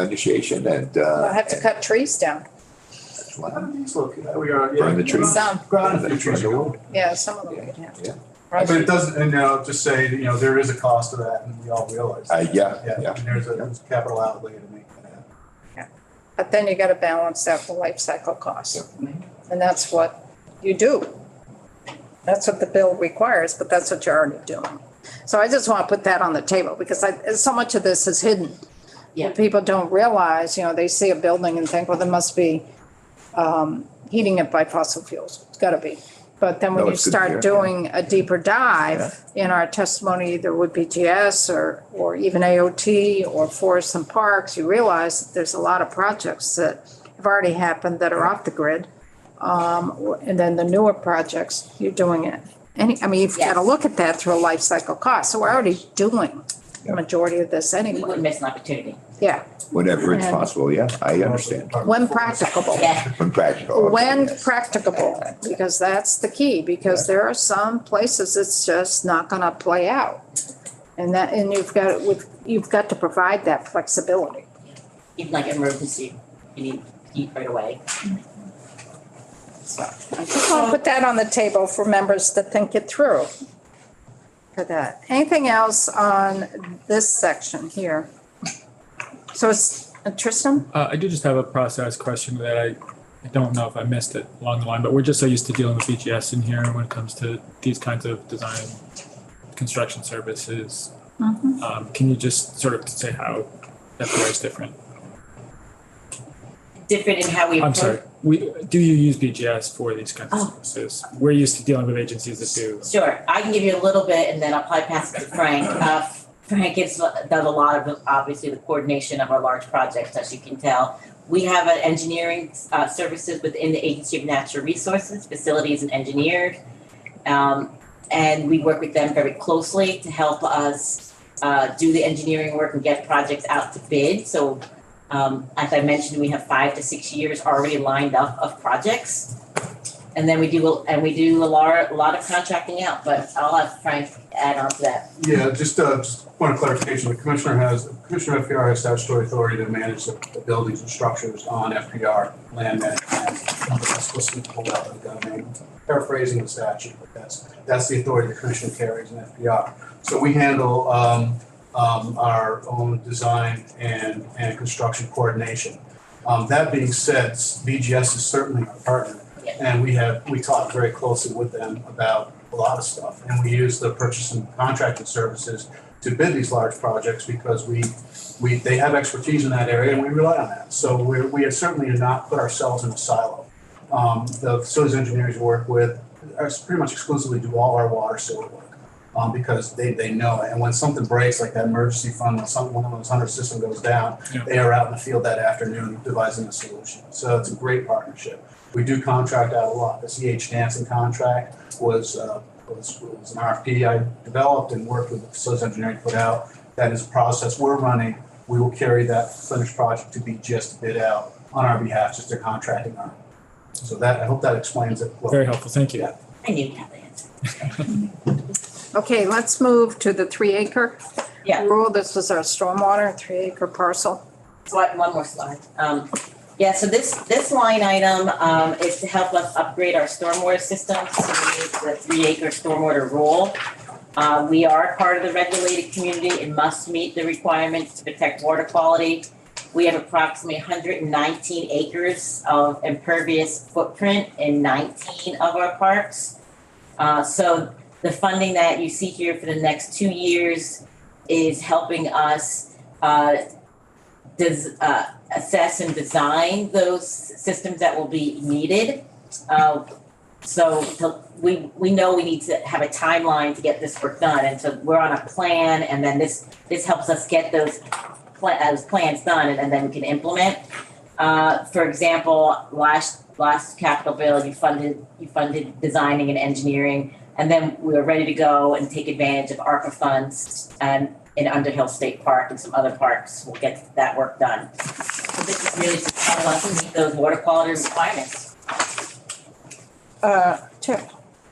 initiation and. We'll have to cut trees down. Burn the trees. Some, The trees are old. yeah, some of them we have to. But it doesn't, and just say, there is a cost to that, and we all realize that. Yeah. And there's a capital outlay to make that happen. But then you gotta balance out the life cycle costs. And that's what you do. That's what the bill requires, but that's what you're already doing. So I just want to put that on the table because so much of this is hidden. Yeah. People don't realize, they see a building and think, well, there must be heating it by fossil fuels. It's gotta be. But then when No, you it's good to hear, start doing a deeper dive in our testimony, either with BGS or even AOT or forests and parks, you realize that there's a lot of projects that have already happened that are off the grid. And then the newer projects, you're doing it. You've got to look at that through a life cycle cost. So we're already doing the majority of this We anyway. wouldn't miss an opportunity. Yeah, Whenever it's And- possible, yeah, I understand. when practicable. Yeah. When practical. When Yes. practicable, because that's the key, because there are some places it's just not gonna play out. And you've got to provide that flexibility. Even like emergency, you need heat right away. So I just want to put that on the table for members to think it through. For that. Anything else on this section here? So it's, Tristan? I do just have a process question that I don't know if I missed it along the line, but we're just so used to dealing with BGS in here when it comes to these kinds of design construction services. Can you just sort of say how FPR is different? Different in how we I'm approach. sorry, do you use BGS for these kinds of services? We're used to dealing with agencies that do. Sure, I can give you a little bit and then I'll probably pass it to Frank. Frank does a lot of, obviously, the coordination of our large projects, as you can tell. We have an engineering services within the Agency of Natural Resources, facilities and engineers. And we work with them very closely to help us do the engineering work and get projects out to bid. So as I mentioned, we have 5 to 6 years already lined up of projects. And then we do a lot of contracting out, but I'll have Frank add on to that. Yeah, just point of clarification, the Commissioner of FPR has statutory authority to manage the buildings and structures on FPR land management. That's explicitly pulled out of the government. Paraphrasing the statute, but that's the authority the Commissioner carries in FPR. So we handle our own design and construction coordination. That being said, BGS is certainly our partner. And we talk very closely with them about a lot of stuff. And we use the purchase and contracting services to bid these large projects because they have expertise in that area and we rely on that. So we have certainly not put ourselves in a silo. The facilities engineers we work with pretty much exclusively do all our water sewer work. because they know it. And when something breaks, like that emergency fund, when one of those 100 system goes down, Yeah. they are out in the field that afternoon devising a solution. So it's a great partnership. We do contract out a lot. The CH Dancing contract was an RFP I developed and worked with the facilities engineering to put out. That is a process we're running. We will carry that finished project to be just bid out on our behalf, just a contracting arm. So that, I hope that explains it well. Very helpful, thank you. Yeah. I knew you had the answer. Okay, let's move to the 3-acre Yeah. rule. This is our stormwater 3-acre parcel. So one more slide. Yeah, so this line item is to help us upgrade our stormwater systems to meet the 3-acre stormwater rule. We are part of the regulated community and must meet the requirements to protect water quality. We have approximately 119 acres of impervious footprint in 19 of our parks. So the funding that you see here for the next 2 years is helping us assess and design those systems that will be needed. We know we need to have a timeline to get this work done, and so we're on a plan, and then this helps us get those plans done, and then we can implement. For example, last capital bill, you funded designing and engineering, and then we were ready to go and take advantage of ARPA funds and in Underhill State Park and some other parks. We'll get that work done. So this is really to help us meet those water quality requirements. Chip?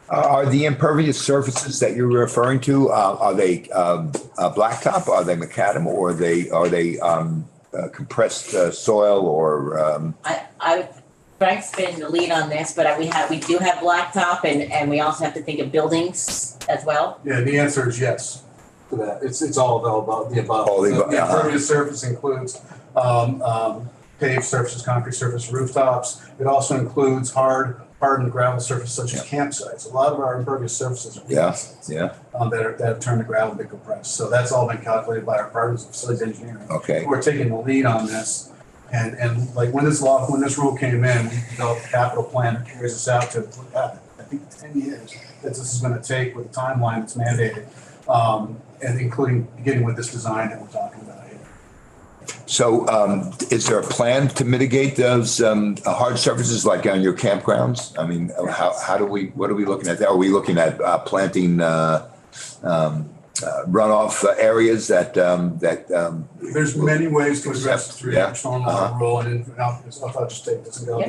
Are the impervious surfaces that you're referring to, are they blacktop, are they macadam, or are they compressed soil or? Frank's been the lead on this, but we do have blacktop, and we also have to think of buildings as well. Yeah, the answer is yes to that. It's all about the above. All the above, The impervious surface includes paved surfaces, concrete surface, rooftops. It also includes hardened gravel surfaces such as campsites. A lot of our impervious surfaces are campsites that have turned to gravel and been compressed. So that's all been calculated by our partners in facilities engineering. Okay. We're taking the lead on this. And like when this rule came in, we developed a capital plan that carries us out to, I think, 10 years that this is going to take with a timeline that's mandated, and including beginning with this design that we're talking about here. So is there a plan to mitigate those hard surfaces like on your campgrounds? I mean, what are we looking at there? Are we looking at planting runoff areas that there's many ways to address the 3-acre stormwater rule, and I'll just take this and go.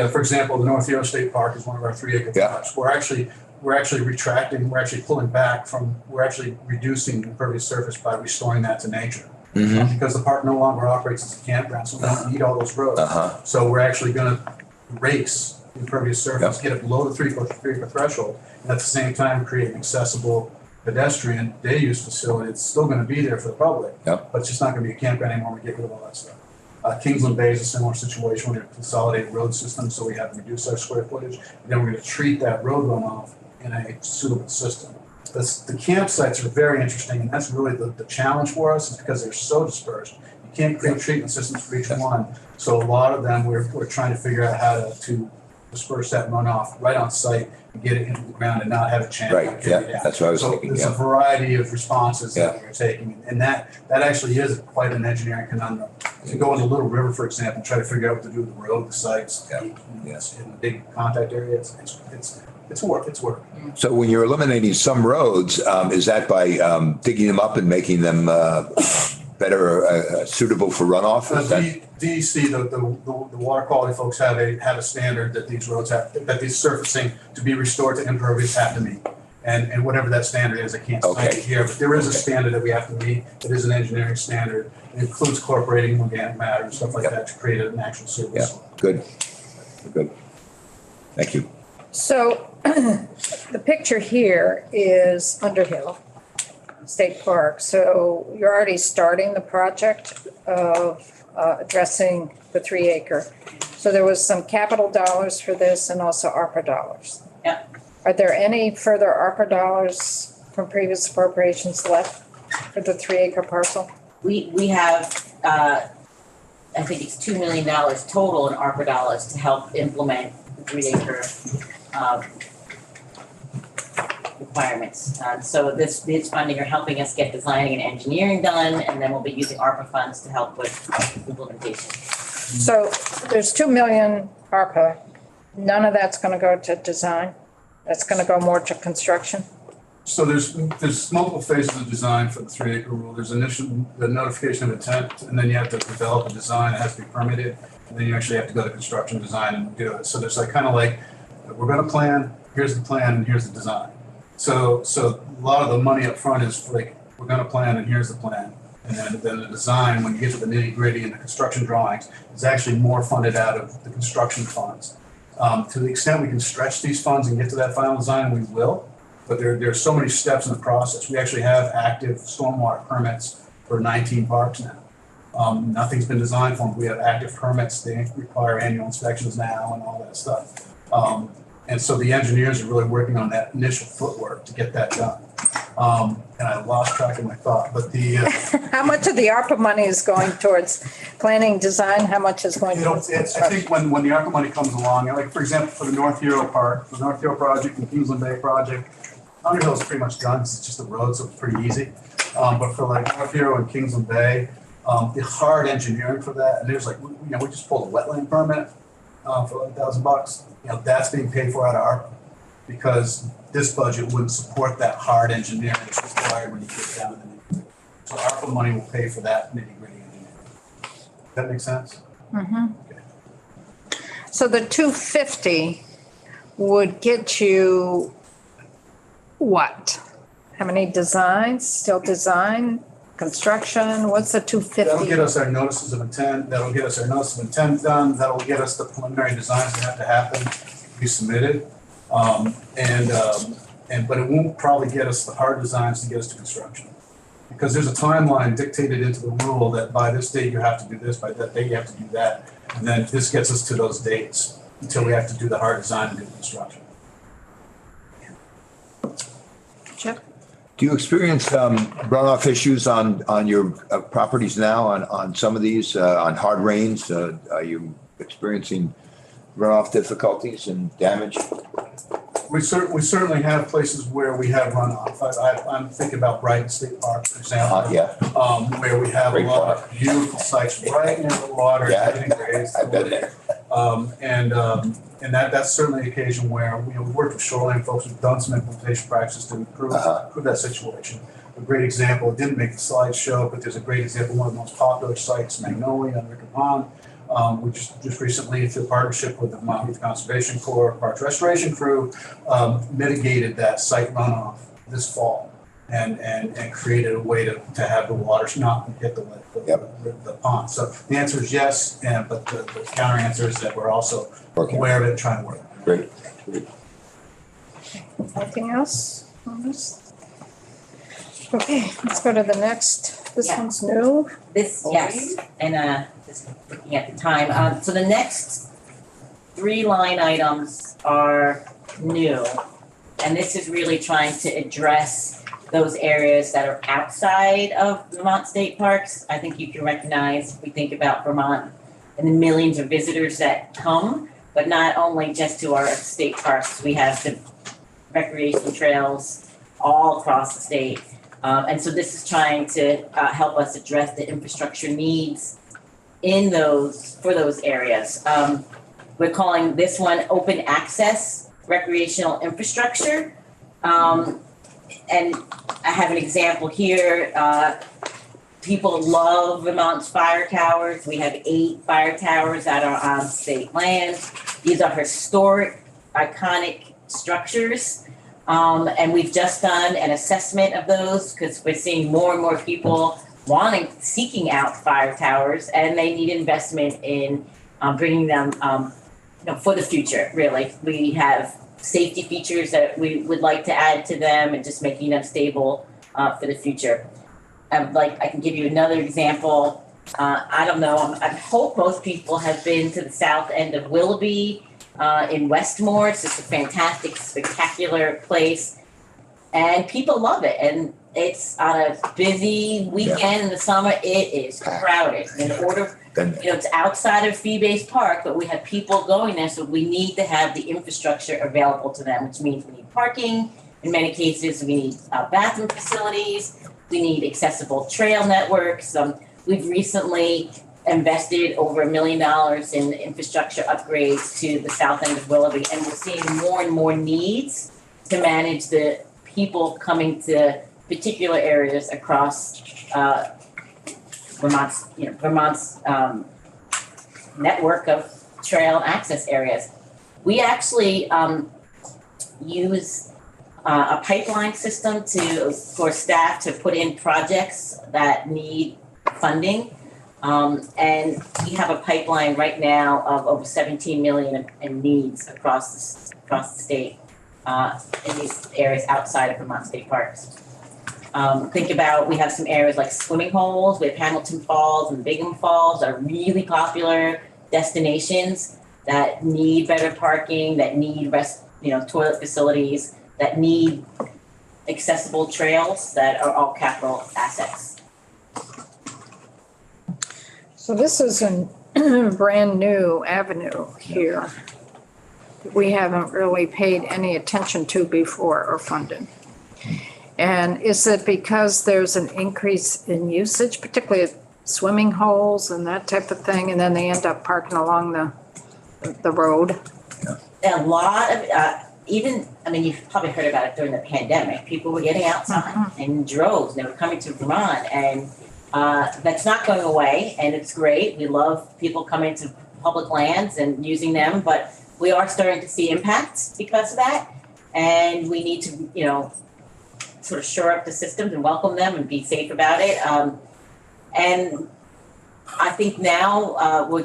For example, the North Hero State Park is one of our 3-acre parks. We're actually retracting. We're actually pulling back from. We're actually reducing the impervious surface by restoring that to nature. Mm-hmm. Because the park no longer operates as a campground, so we don't need all those roads. So we're actually going to raise the impervious surface, get it below the 3-foot threshold, and at the same time create an accessible pedestrian day use facility. It's still going to be there for the public, but it's just not going to be a campground anymore. We get rid of all that stuff. Kingsland Bay is a similar situation. We're going to consolidate road systems, so we have to reduce our square footage, and then we're going to treat that road runoff in a suitable system. The campsites are very interesting, and that's really the challenge for us, is because they're so dispersed. You can't create treatment systems for each one. So a lot of them, we're trying to figure out how to disperse that runoff right on site and get it into the ground and not have a chance. Right, that's what I was thinking. There's a variety of responses that we're taking, and that actually is quite an engineering conundrum. If you go into Little River, for example, and try to figure out what to do with the road, the sites, in the big contact area, it's work. So when you're eliminating some roads, is that by digging them up and making them better suitable for runoff? DEC, the water quality folks have a standard that these roads that these surfacing to be restored to impervious have to meet. And whatever that standard is, I can't cite it here, but there is a standard that we have to meet. It is an engineering standard. It includes incorporating organic matter and stuff like that to create an actual surface. Good. Thank you. So the picture here is Underhill State Park. So you're already starting the project of addressing the 3-acre. So there was some capital dollars for this and also ARPA dollars. Yeah. Are there any further ARPA dollars from previous appropriations left for the 3-acre parcel? We have, I think it's $2 million total in ARPA dollars to help implement the 3-acre requirements. So this funding are helping us get designing and engineering done, and then we'll be using ARPA funds to help with implementation. So there's 2 million ARPA. None of that's going to go to design. That's going to go more to construction. So there's multiple phases of design for the 3 acre rule. There's the notification of intent, and then you have to develop a design. It has to be permitted, and then you actually have to go to construction design and do it. So there's like kind of like, we're going to plan, here's the plan, and here's the design. So a lot of the money up front is like, we're going to plan, and here's the plan. And then the design, when you get to the nitty gritty and the construction drawings, is actually more funded out of the construction funds. To the extent we can stretch these funds and get to that final design, we will. But there's so many steps in the process. We actually have active stormwater permits for 19 parks now. Nothing's been designed for them. We have active permits. They require annual inspections now and all that stuff. And so the engineers are really working on that initial footwork to get that done. And I lost track of my thought, but How much of the ARPA money is going towards planning design? How much is going towards I construction? think when the ARPA money comes along, like for example, for the North Hero Park, the North Hero project and Kingsland Bay project, Underhill is pretty much done. It's just the road, so it's pretty easy. But for like North Hero and Kingsland Bay, the hard engineering for that, and there's like, we just pulled a wetland permit for like $1,000. That's being paid for out of ARPA because this budget wouldn't support that hard engineering that's required when you get down to the nitty-gritty. So ARPA money will pay for that nitty-gritty engineering. Does that make sense? Mm-hmm. Okay. So the 250 would get you what? How many designs? Still design, construction? What's the 250? That'll get us our notices of intent. That'll get us our notice of intent done. That'll get us the preliminary designs that have to happen, be submitted. But it won't probably get us the hard designs to get us to construction. Because there's a timeline dictated into the rule that by this date you have to do this, by that date you have to do that. And then this gets us to those dates until we have to do the hard design and do the construction. Chip? Do you experience runoff issues on your properties now, on some of these, on hard rains? Are you experiencing runoff difficulties and damage? We certainly have places where we have runoff. I'm thinking about Brighton State Park, for example. Where we have Great a lot park. of beautiful sites right near the water. Yeah, getting grazed. I've been there. And that's certainly an occasion where we worked with shoreline folks who've done some implementation practices to improve that situation. A great example, it didn't make the slideshow, but there's a great example, one of the most popular sites, Magnolia on Ricker Pond. We just recently, through partnership with the Vermont Youth Conservation Corps, Parks Restoration Crew, mitigated that site runoff this fall and created a way to have the water not hit the pond. So the answer is yes, but the counter answer is that we're also aware of it and trying to work on it. Great. Anything else on this? Okay, let's go to the next. This one's new. Yes, and just looking at the time. So the next 3 line items are new. And this is really trying to address those areas that are outside of Vermont state parks. I think you can recognize, if we think about Vermont and the millions of visitors that come, but not only just to our state parks, we have the recreation trails all across the state. And so this is trying to help us address the infrastructure needs for those areas. We're calling this one open access recreational infrastructure. And I have an example here. People love Vermont's fire towers. We have 8 fire towers that are on state land. These are historic, iconic structures. And we've just done an assessment of those because we're seeing more and more people seeking out fire towers, and they need investment in bringing them for the future, really. We have safety features that we would like to add to them and just making them stable for the future. I can give you another example. I don't know, I hope most people have been to the south end of Willoughby in Westmore. It's just a fantastic, spectacular place, and people love it. And it's on a busy weekend in the summer. It is crowded. It's outside of fee-based park, but we have people going there, so we need to have the infrastructure available to them, which means we need parking, In many cases, we need bathroom facilities, we need accessible trail networks. We've recently invested over $1 million in infrastructure upgrades to the south end of Willoughby, and we're seeing more and more needs to manage the people coming to particular areas across Vermont's network of trail access areas. We actually use a pipeline system for staff to put in projects that need funding. And we have a pipeline right now of over 17 million in needs across the state in these areas outside of Vermont State Parks. Think about, we have some areas like swimming holes. We have Hamilton Falls and Bigham Falls that are really popular destinations that need better parking, that need toilet facilities, that need accessible trails that are all capital assets. So this is a brand new avenue here that we haven't really paid any attention to before or funded. And is it because there's an increase in usage, particularly at swimming holes and that type of thing, and then they end up parking along the road? A lot of, you've probably heard about it during the pandemic. People were getting outside in droves. They were coming to Vermont, and that's not going away, and it's great. We love people coming to public lands and using them, but we are starting to see impacts because of that, and we need to, sort of shore up the systems and welcome them and be safe about it. And I think now we're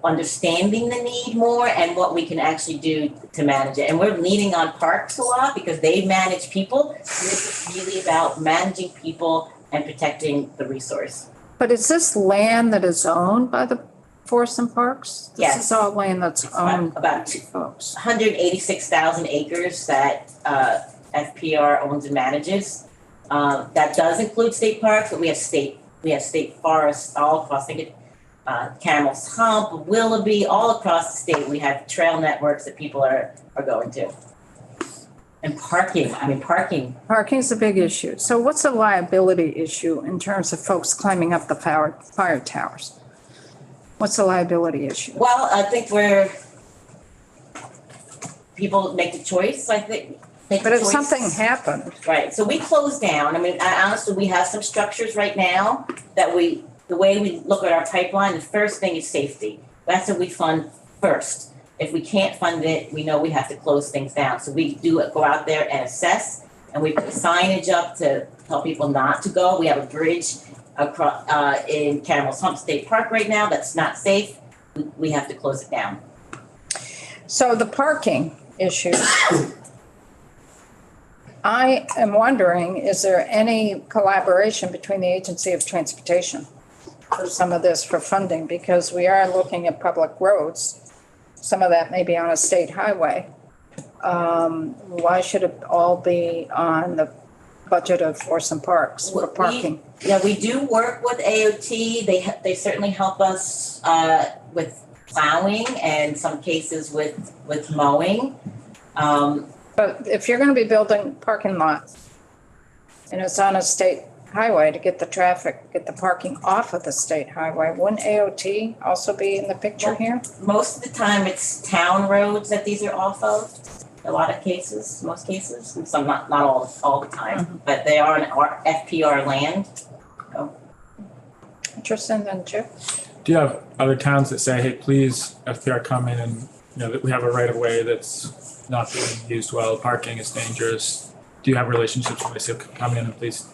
understanding the need more and what we can actually do to manage it. And we're leaning on parks a lot because they manage people. So this is really about managing people and protecting the resource. But is this land that is owned by the Forest and Parks? Yes. This is all land that's owned about by folks. 186,000 acres that FPR owns and manages. That does include state parks, but we have state forests all across. Camel's Hump, Willoughby, all across the state. We have trail networks that people are going to. And parking. Parking is a big issue. So what's the liability issue in terms of folks climbing up the fire towers? What's the liability issue? Well, I think where people make the choice, But if something happened. Right, so we closed down. Honestly, we have some structures right now that the way we look at our pipeline, the first thing is safety. That's what we fund first. If we can't fund it, we know we have to close things down. So we do go out there and assess, and we put signage up to tell people not to go. We have a bridge across in Camel's Hump State Park right now that's not safe. We have to close it down. So the parking issue. I am wondering, is there any collaboration between the Agency of Transportation for some of this for funding? Because we are looking at public roads. Some of that may be on a state highway. Why should it all be on the budget of Forest and Parks for parking? We do work with AOT. They certainly help us with plowing and some cases with mowing. But if you're going to be building parking lots and it's on a state highway to get the parking off of the state highway, wouldn't AOT also be in the picture here? Most of the time it's town roads that these are off of. Most cases, and some not all the time, but they are on our FPR land. So. Interesting then, Chip. Do you have other towns that say, hey, please, FPR come in and, that we have a right of way that's not being used well, parking is dangerous? Do you have relationships where they say, come in and please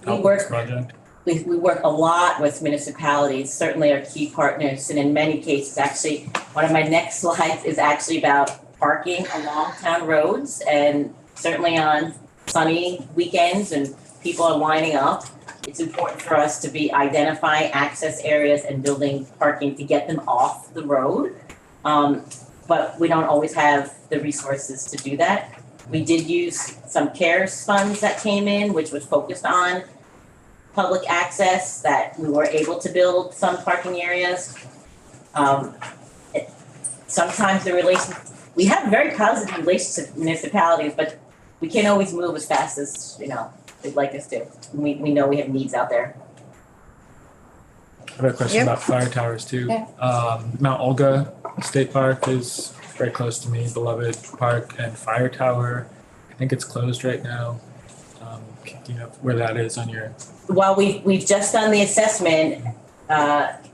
help with this project? We work a lot with municipalities, certainly our key partners, and in many cases, actually, one of my next slides is actually about parking along town roads, and certainly on sunny weekends and people are lining up. It's important for us to be identifying access areas and building parking to get them off the road. But we don't always have the resources to do that. We did use some CARES funds that came in, which was focused on public access, that we were able to build some parking areas. Sometimes we have very positive relationships with municipalities, but we can't always move as fast as, they'd like us to. We know we have needs out there. I have a question Yep. about fire towers too. Yeah. Mount Olga State Park is very close to me, beloved park, and fire tower. I think it's closed right now. Do you know where that is on your? Well, we've just done the assessment.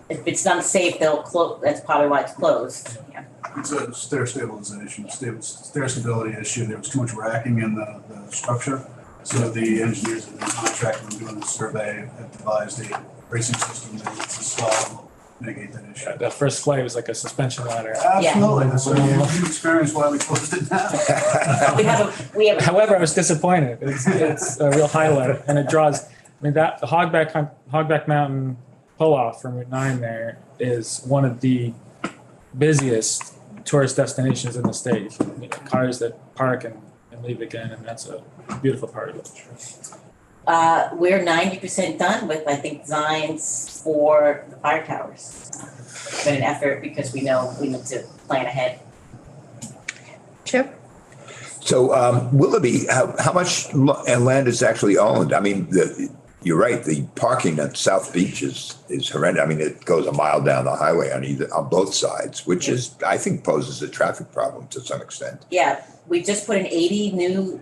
If it's unsafe, they'll close. That's probably why it's closed. Yeah. It's a stair stabilization, stair stability issue. There was too much racking in the structure. So the engineers that contracted them doing the survey have devised a bracing system that it's installed will mitigate that issue. The first flight was like a suspension ladder. Absolutely, that's what you experienced why we closed it down. We have. However, I was disappointed. It's a real highlight, and it draws. I mean, that the Hogback Mountain pull-off from Route 9 there is one of the busiest tourist destinations in the state. I mean, cars that park and leave again, and that's a beautiful part of it. We're 90% done with, I think, designs for the fire towers. It's been an effort because we know we need to plan ahead. Chip? So Willoughby, how much land is actually owned? I mean, you're right, the parking at South Beach is horrendous. I mean, it goes a mile down the highway on both sides, which is, I think, poses a traffic problem to some extent. Yeah, we just put in 80 new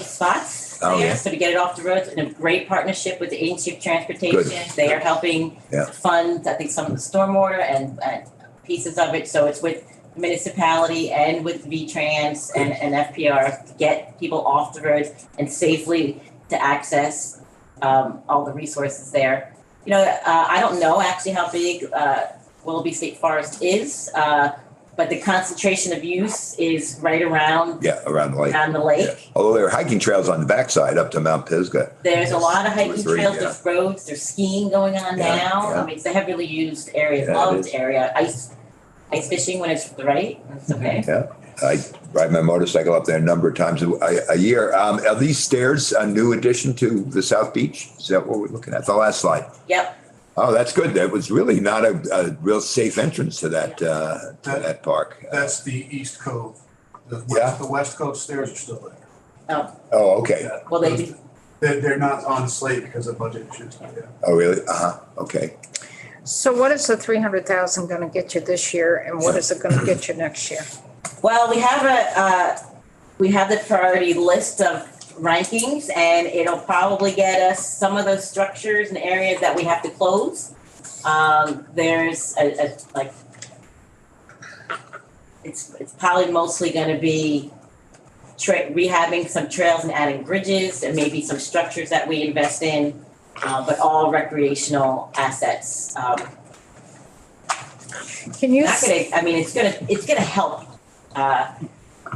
spots there, so to get it off the roads, in a great partnership with the Agency of Transportation. Good. They are helping fund, I think, some of the stormwater and pieces of it. So it's with the municipality and with V-Trans and FPR to get people off the roads and safely to access all the resources there. I don't know actually how big Willoughby State Forest is, but the concentration of use is right around around the lake. Yeah. Although there are hiking trails on the backside up to Mount Pisgah. There's a lot of hiking trails, Yeah. there's roads, there's skiing going on now. Yeah. I mean, it's a heavily used area, Yeah, loved it is. area. Ice fishing when it's right, it's okay. Yeah, I ride my motorcycle up there a number of times a year. Are these stairs a new addition to the South Beach? Is that what we're looking at? The last slide. Yep. Oh, that's good. That was really not a real safe entrance to that park. That's the East Cove. The West Cove stairs are still there. Oh, okay. Yeah. Well, They're not on the slate because of budget issues. Yeah. Oh, really? Okay. So what is the 300,000 going to get you this year, and what is it going to get you next year? Well, we have the priority list of rankings, and it'll probably get us some of those structures and areas that we have to close. There's it's probably mostly going to be rehabbing some trails and adding bridges, and maybe some structures that we invest in, but all recreational assets. Can you? It's gonna help.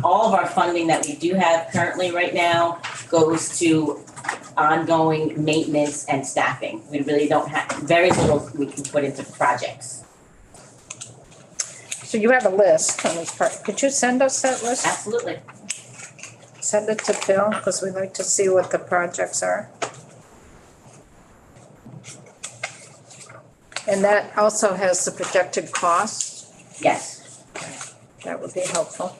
All of our funding that we do have currently right now goes to ongoing maintenance and staffing. We really don't have, very little we can put into projects. So you have a list on this part. Could you send us that list? Absolutely. Send it to Phil, because we'd like to see what the projects are. And that also has the projected cost. Yes. That would be helpful.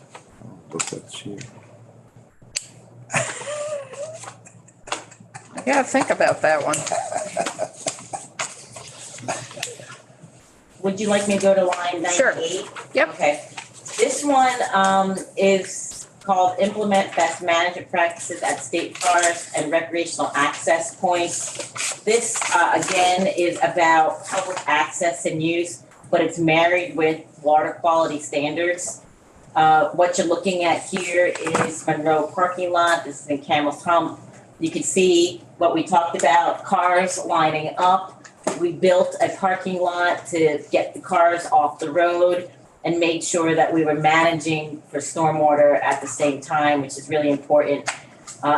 I gotta think about that one. Would you like me to go to line 98? Sure. Yep. Okay. This one is called Implement Best Management Practices at State Forest and Recreational Access Points. This, again, is about public access and use, but it's married with water quality standards. What you're looking at here is Monroe parking lot. This is in Camel's Hump. You can see what we talked about, cars lining up. We built a parking lot to get the cars off the road and made sure that we were managing for stormwater at the same time, which is really important.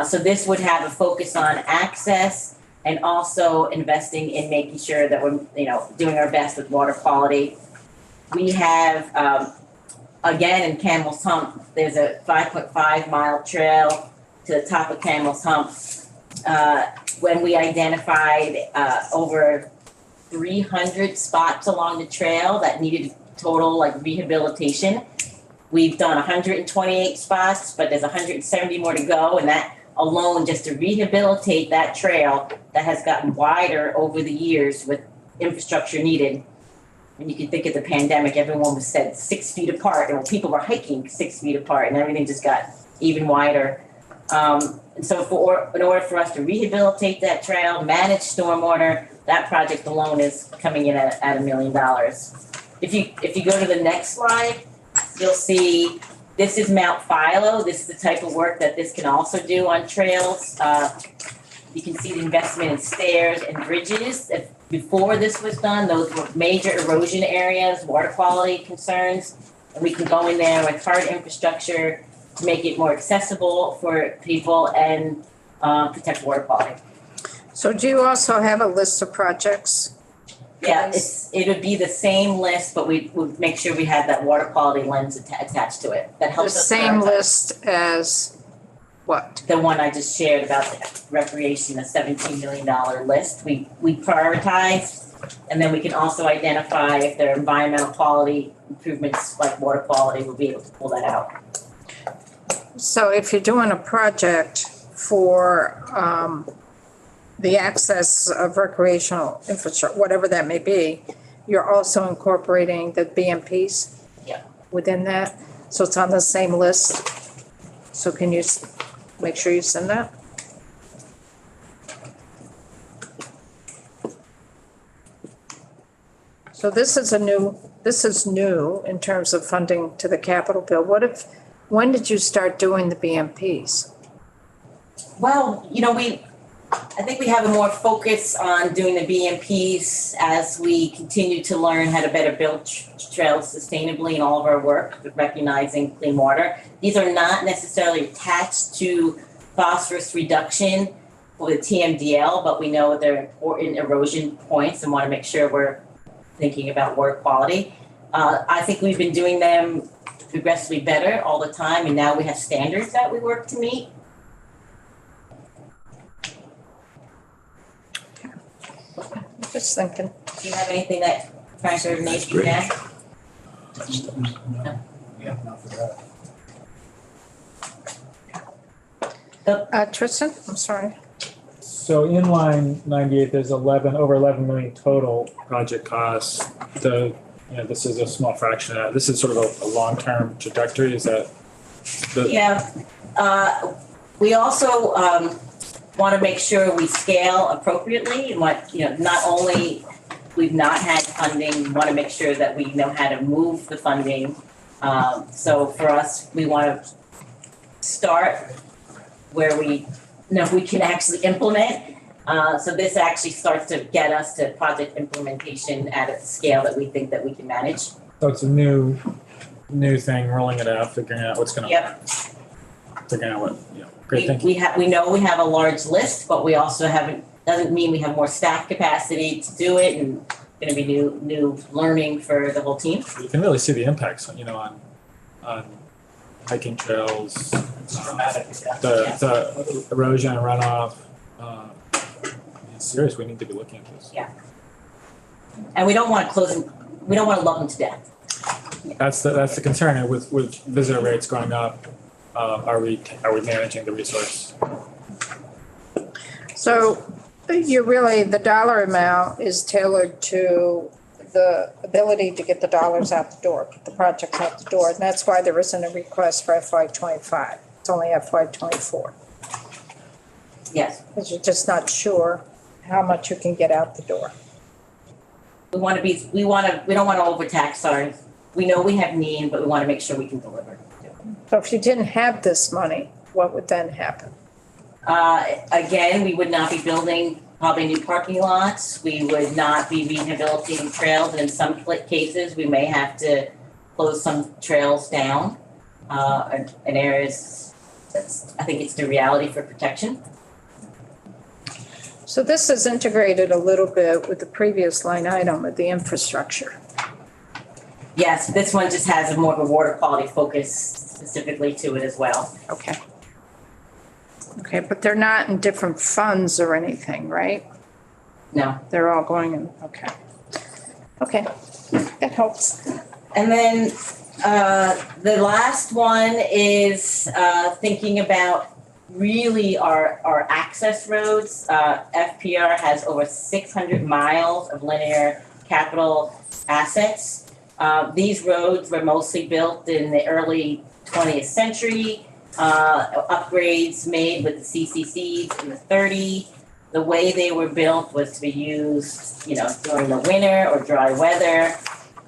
So this would have a focus on access and also investing in making sure that we're, doing our best with water quality. We have, again, in Camel's Hump, there's a 5.5 mile trail to the top of Camel's Hump. When we identified over 300 spots along the trail that needed total rehabilitation, We've done 128 spots, but there's 170 more to go, and that alone, just to rehabilitate that trail that has gotten wider over the years with infrastructure needed. And you can think of the pandemic, everyone was said 6 feet apart, and people were hiking 6 feet apart, and everything just got even wider. And so in order for us to rehabilitate that trail, manage stormwater, that project alone is coming in at $1 million. If you go to the next slide, you'll see this is Mount Philo. This is the type of work that this can also do on trails. You can see the investment in stairs and bridges. Before this was done, those were major erosion areas, water quality concerns. And we can go in there with hard infrastructure to make it more accessible for people and protect water quality. So do you also have a list of projects? Yeah, it would be the same list, but we would make sure we have that water quality lens attached to it. That helps The us. same prioritize. list as what? The one I just shared about the recreation, the $17 million list. We prioritize, and then we can also identify if there are environmental quality improvements like water quality, we'll be able to pull that out. So if you're doing a project for the access of recreational infrastructure, whatever that may be, you're also incorporating the BMPs? Yeah. Within that? So it's on the same list? So can you make sure you send that? So this is new in terms of funding to the capital bill. When did you start doing the BMPs? Well, I think we have a more focus on doing the BMPs as we continue to learn how to better build trails sustainably in all of our work with recognizing clean water. These are not necessarily attached to phosphorus reduction for the TMDL, but we know they're important erosion points and want to make sure we're thinking about water quality. I think we've been doing them progressively better all the time, and now we have standards that we work to meet. Just thinking. Do you have anything that Frank or Nate can add? Yeah, not for that. Tristan, I'm sorry. So in line 98, there's over 11 million total project costs. This is a small fraction of that. This is sort of a long-term trajectory. Is that? Yeah. We also want to make sure we scale appropriately and not only we've not had funding, we want to make sure that we know how to move the funding. So for us, we want to start where we know we can actually implement. So this actually starts to get us to project implementation at a scale that we think that we can manage. So it's a new thing, rolling it out, figuring out what's going to. Yep. Figuring out what. Great, thank you. We know we have a large list, but we also doesn't mean we have more staff capacity to do it, and going to be new learning for the whole team. You can really see the impacts, on hiking trails, Dramatic, yeah. the erosion and runoff. It's serious. We need to be looking at this. Yeah. And we don't want to love them to death. That's the concern with visitor rates going up. Are we managing the resource? So the dollar amount is tailored to the ability to get the dollars out the door, get the projects out the door. And that's why there isn't a request for FY25. It's only FY24. Yes. Because you're just not sure how much you can get out the door. We don't want to overtax ours. We know we have need, but we want to make sure we can deliver. So if you didn't have this money, what would then happen? Again, we would not be building probably new parking lots. We would not be rehabilitating trails. And in some cases, we may have to close some trails down in areas. I think it's the reality for protection. So this is integrated a little bit with the previous line item of the infrastructure. Yes, this one just has more of a water quality focus specifically to it as well. Okay. Okay, but they're not in different funds or anything, right? No. They're all going in, okay. Okay, that helps. And then The last one is thinking about really our access roads. FPR has over 600 miles of linear capital assets. These roads were mostly built in the early 20th century. Upgrades made with the CCCs in the 30s. The way they were built was to be used, during the winter or dry weather.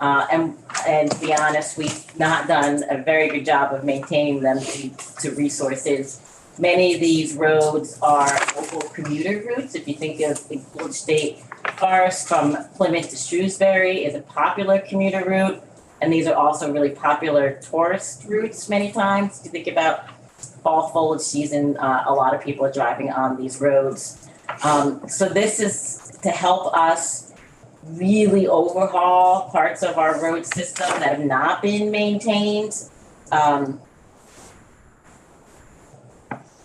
And to be honest, we've not done a very good job of maintaining them to resources. Many of these roads are local commuter routes. If you think of the Coolidge State Forest from Plymouth to Shrewsbury is a popular commuter route. And these are also really popular tourist routes many times. If you think about fall foliage season, a lot of people are driving on these roads. So this is to help us really overhaul parts of our road system that have not been maintained.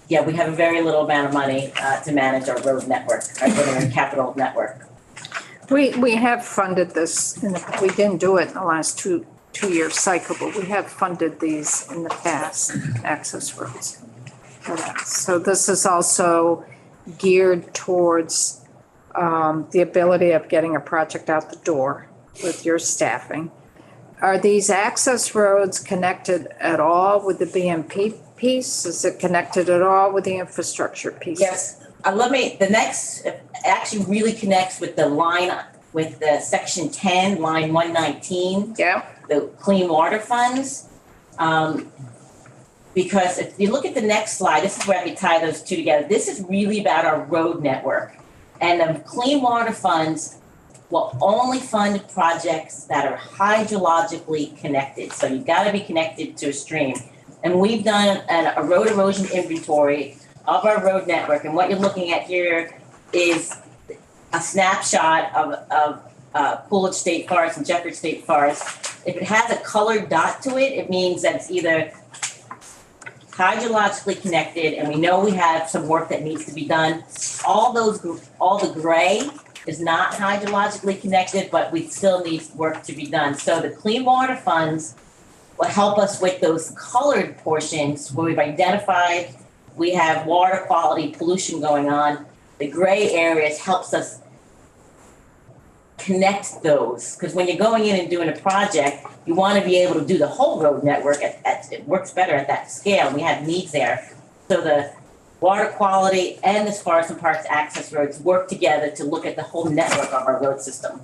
We have a very little amount of money to manage our road network, our linear capital network. We have funded this, we didn't do it in the last two-year cycle, but we have funded these in the past, access roads. So this is also geared towards the ability of getting a project out the door with your staffing. Are these access roads connected at all with the BMP piece? Is it connected at all with the infrastructure piece? Yes, the next actually really connects with the section 10, line 119. Yeah. The clean water funds. Because if you look at the next slide, this is where we tie those two together. This is really about our road network. And the clean water funds will only fund projects that are hydrologically connected. So you've got to be connected to a stream. And we've done a road erosion inventory of our road network. And what you're looking at here is a snapshot of Coolidge State Forest and Jefferson State Forest. If it has a colored dot to it, it means that it's either hydrologically connected, and we know we have some work that needs to be done. All the gray is not hydrologically connected, but we still need work to be done. So the clean water funds will help us with those colored portions where we've identified we have water quality pollution going on. The gray areas helps us connect those, because when you're going in and doing a project, you want to be able to do the whole road network. It works better at that scale. We have needs there. So the water quality and the Forest and Parks access roads work together to look at the whole network of our road system.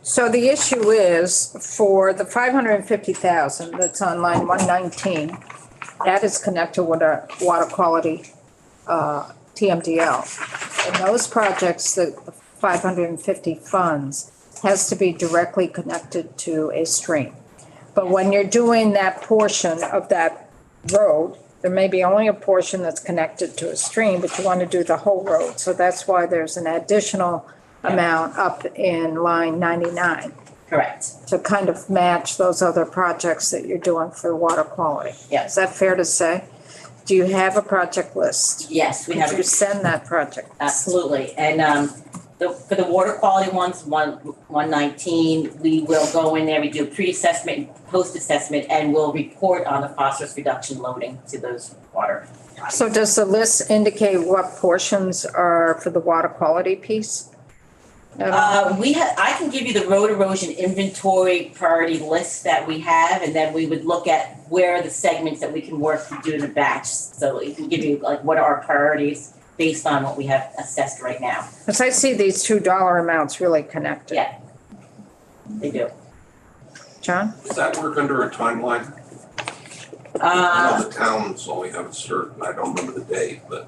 So the issue is for the 550,000 that's on line 119, that is connected with a water quality TMDL. And those projects, the 550 funds, has to be directly connected to a stream. But when you're doing that portion of that road, there may be only a portion that's connected to a stream, but you want to do the whole road. So that's why there's an additional amount up in line 99 Correct. to kind of match those other projects that you're doing for water quality. Yes. Is that fair to say? Do you have a project list? Yes, we have. Could you send that project? Absolutely. And for the water quality ones, 119, we will go in there, we do a pre-assessment, post-assessment, and we'll report on the phosphorus reduction loading to those water. So does the list indicate what portions are for the water quality piece? I can give you the road erosion inventory priority list that we have, and then we would look at where are the segments that we can work to do in a batch. So it can give you like what are our priorities based on what we have assessed right now. Because I see these $2 amounts really connected. Yeah, they do. John? Does that work under a timeline? I know the towns only have a certain, I don't remember the date, but.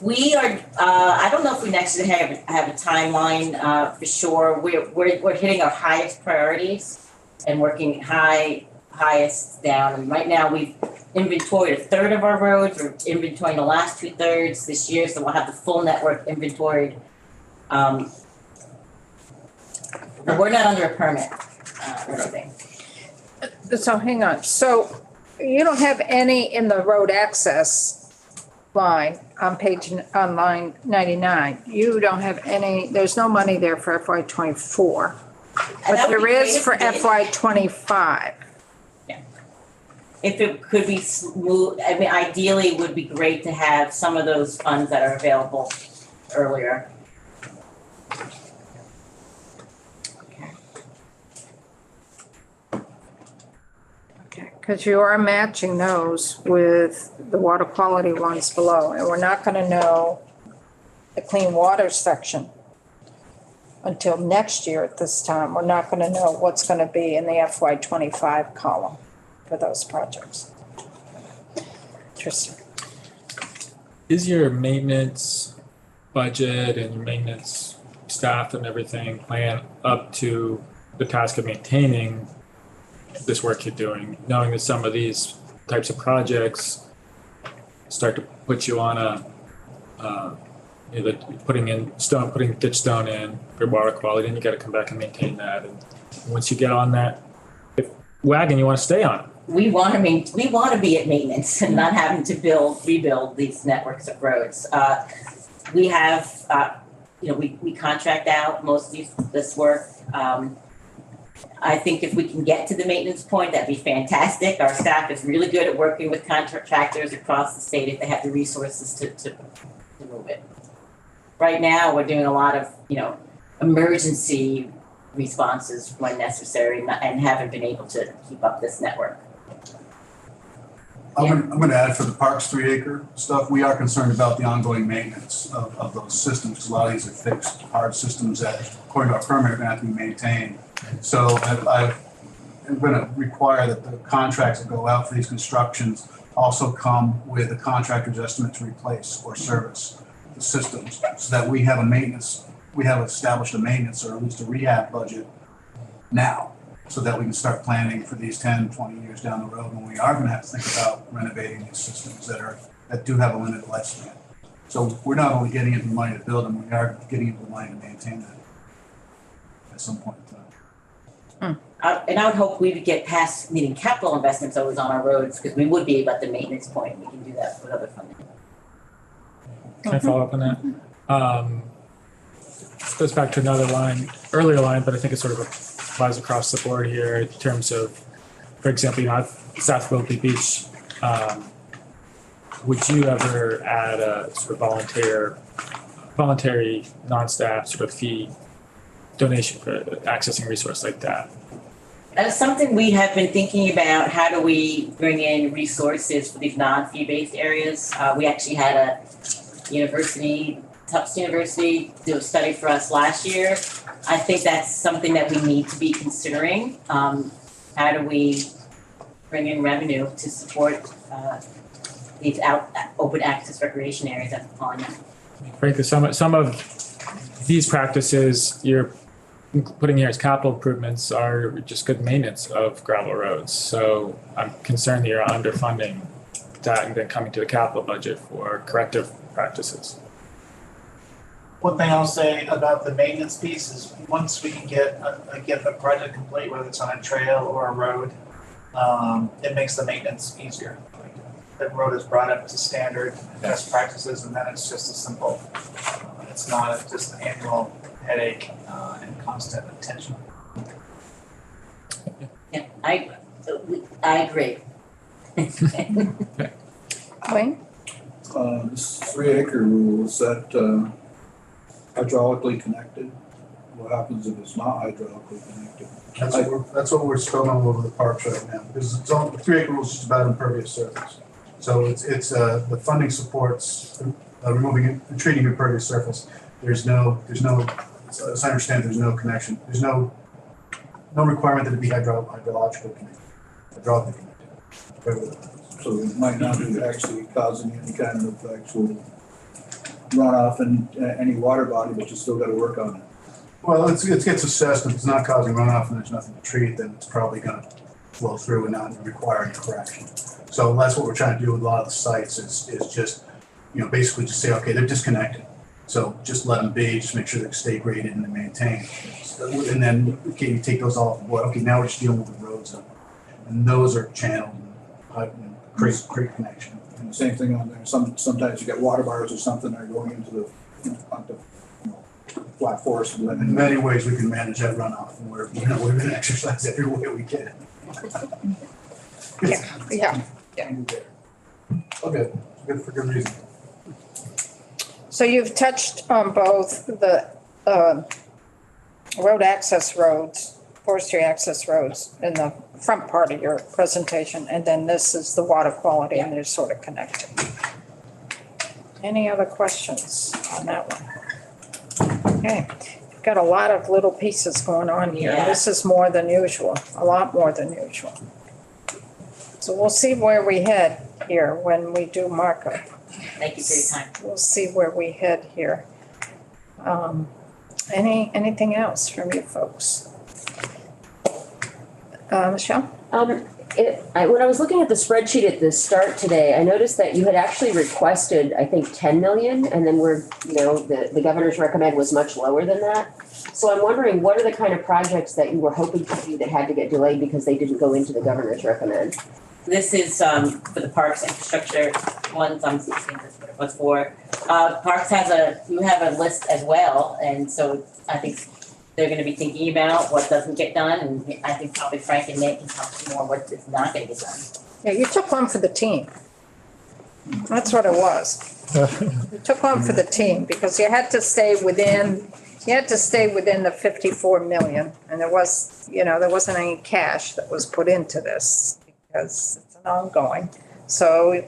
We are, I don't know if we next have a timeline for sure. We're hitting our highest priorities and working highest down. And right now we've inventoried a third of our roads. We're inventorying the last 2/3 this year, so we'll have the full network inventoried. But we're not under a permit or anything. So hang on. So you don't have any in the road access line on line 99. You don't have any, there's no money there for FY24. But that would there be great is if for we did. FY '25. If it could be smooth, I mean, ideally, it would be great to have some of those funds that are available earlier. Okay, because you are matching those with the water quality ones below, and we're not gonna know the clean water section until next year at this time. We're not gonna know what's gonna be in the FY '25 column for those projects. Interesting. Is your maintenance budget and your maintenance staff and everything plan up to the task of maintaining this work you're doing, knowing that some of these types of projects start to put you on putting ditch stone in for water quality, and you got to come back and maintain that. And once you get on that wagon, you want to stay on it. We want to be at maintenance and not having to rebuild these networks of roads. We have, we contract out most of this work. I think if we can get to the maintenance point, that'd be fantastic. Our staff is really good at working with contractors across the state if they have the resources to move it. Right now, we're doing a lot of, emergency responses when necessary and haven't been able to keep up this network. I'm gonna add for the Parks 3 acre stuff, we are concerned about the ongoing maintenance of those systems, because a lot of these are fixed, hard systems that, according to our permit, are gonna have to be maintained. So I'm gonna require that the contracts that go out for these constructions also come with a contractor's estimate to replace or service the systems, so that we have established a maintenance or at least a rehab budget now, so that we can start planning for these 10, 20 years down the road when we are going to have to think about renovating these systems that do have a limited lifespan. So we're not only getting into the money to build them, we are getting into the money to maintain them at some point in time. And I would hope we would get past needing capital investments always on our roads, because we would be able at the maintenance point. We can do that with other funding. Can I follow up on that? This goes back to another earlier line, but I think it sort of applies across the board here in terms of, for example, South Willoughby Beach. Would you ever add a sort of voluntary non-staff sort of fee donation for accessing a resource like that? That is something we have been thinking about. How do we bring in resources for these non-fee-based areas? We actually had a Tufts University do a study for us last year. I think that's something that we need to be considering. How do we bring in revenue to support these open access recreation areas that we're calling them? Frankly, some of these practices you're putting here as capital improvements are just good maintenance of gravel roads. So I'm concerned that you're underfunding that and then coming to the capital budget for corrective practices. One thing I'll say about the maintenance piece is once we can get the project complete, whether it's on a trail or a road, it makes the maintenance easier. The road is brought up to standard best practices, and then it's just as simple. It's not just an annual headache and constant attention. Yeah, I agree. Wayne? This 3 acre rule, is that hydraulically connected? What happens if it's not hydraulically connected? That's what we're spelling all over the parks right now, because it's all, the 3 acre rule is just about impervious surface. So it's the funding supports removing and treating impervious surface. There's no, as I understand, there's no connection. There's no requirement that it be hydraulically connected. So it might not be actually causing any kind of actual runoff in any water body, but you still got to work on it. Well, it gets assessed. If it's not causing runoff and there's nothing to treat, then it's probably going to flow through and not require any correction. So that's what we're trying to do with a lot of the sites is just, basically just say, okay, they're disconnected. So just let them be, just make sure they stay graded and maintained. And then, okay, you take those off the board. Okay, now we're just dealing with the roads. And those are channeled and create connection. And the same thing on there. Sometimes you get water bars or something that are going into the flat forest. In many ways, we can manage that runoff, and we're going to exercise every way we can. Yeah. Okay, good for good reason. So you've touched on both the road access roads, forestry access roads in the front part of your presentation, and then this is the water quality, and they're sort of connected. Any other questions on that one? Okay, we've got a lot of little pieces going on here. Yeah. This is more than usual, a lot more than usual. So we'll see where we head here when we do markup. Thank you for your time. We'll see where we head here. Anything else from you folks? Michelle? When I was looking at the spreadsheet at the start today, I noticed that you had actually requested, I think, 10 million, and then the governor's recommend was much lower than that. So I'm wondering, what are the kind of projects that you were hoping to do that had to get delayed because they didn't go into the governor's recommend? This is for the parks infrastructure ones. I'm thinking that's what it was for. Parks you have a list as well, and so I think they're going to be thinking about what doesn't get done, and I think probably Frank and Nick can talk to you more what is not going to get done. Yeah, you took one for the team. That's what it was. You took one for the team because you had to stay within the 54 million, and there wasn't any cash that was put into this because it's an ongoing. So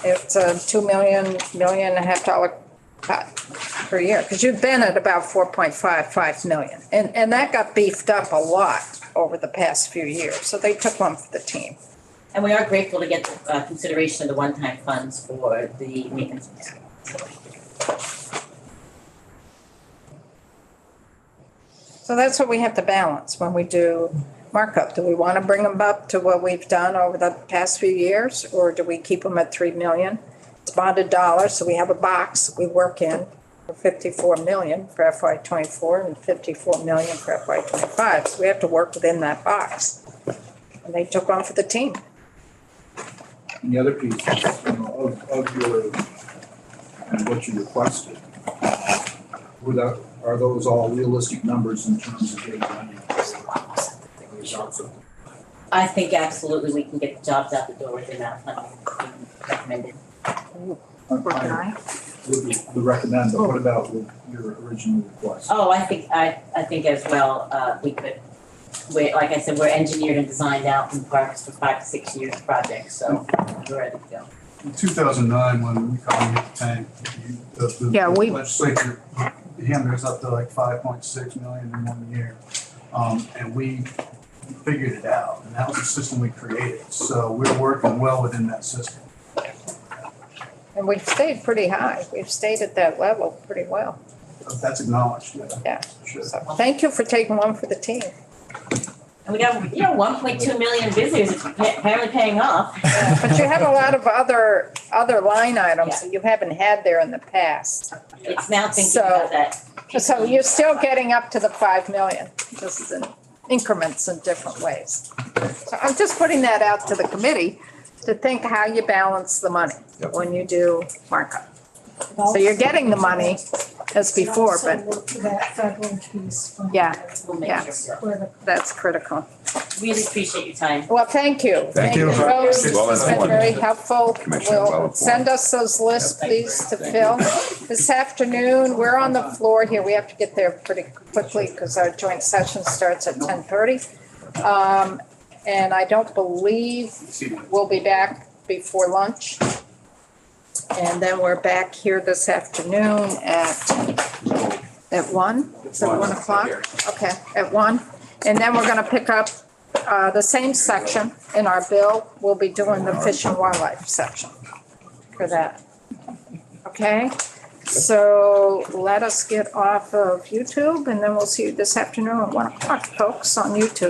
it's a $2 million and a half cut per year, because you've been at about 4.55 million. And that got beefed up a lot over the past few years. So they took one for the team. And we are grateful to get the consideration of the one-time funds for the maintenance. So that's what we have to balance when we do markup. Do we want to bring them up to what we've done over the past few years, or do we keep them at 3 million? It's bonded dollars, so we have a box we work in for 54 million for FY24 and 54 million for FY25. So we have to work within that box. And they took one for the team. And the other piece, of your, and what you requested, are those all realistic numbers in terms of getting money? I think absolutely we can get the jobs out the door with the amount of funding recommended. The recommend, but what about with your original request? Oh, I think as well, we could. Like I said, we're engineered and designed out in parks for 5 to 6 years projects, so we're ready to go. In 2009, when we called it the tank, the legislature hammered us up to like 5.6 million in 1 year. And we figured it out, and that was the system we created. So we're working well within that system. And we've stayed pretty high. We've stayed at that level pretty well. That's acknowledged, Yeah. Sure. So thank you for taking one for the team. And we got 1.2 million visitors. It's apparently paying off. But you have a lot of other line items that you haven't had there in the past. It's now thinking about that. So you're still getting up to the 5 million, just in increments in different ways. So I'm just putting that out to the committee to think how you balance the money when you do markup. So you're getting the money as before, but that federal piece. yeah, We'll make sure. that's critical. Really appreciate your time. Well, thank you. Thank you. Folks. Well It's been informed. very helpful. Commissioner, well Will informed. send us those lists, please, to fill. This afternoon, we're on the floor here. We have to get there pretty quickly because our joint session starts at 10:30. And I don't believe we'll be back before lunch. And then we're back here this afternoon at 1? Is it 1 o'clock? Okay, at 1. And then we're gonna pick up the same section in our bill. We'll be doing the fish and wildlife section for that. Okay? So let us get off of YouTube, and then we'll see you this afternoon at 1 o'clock, folks, on YouTube.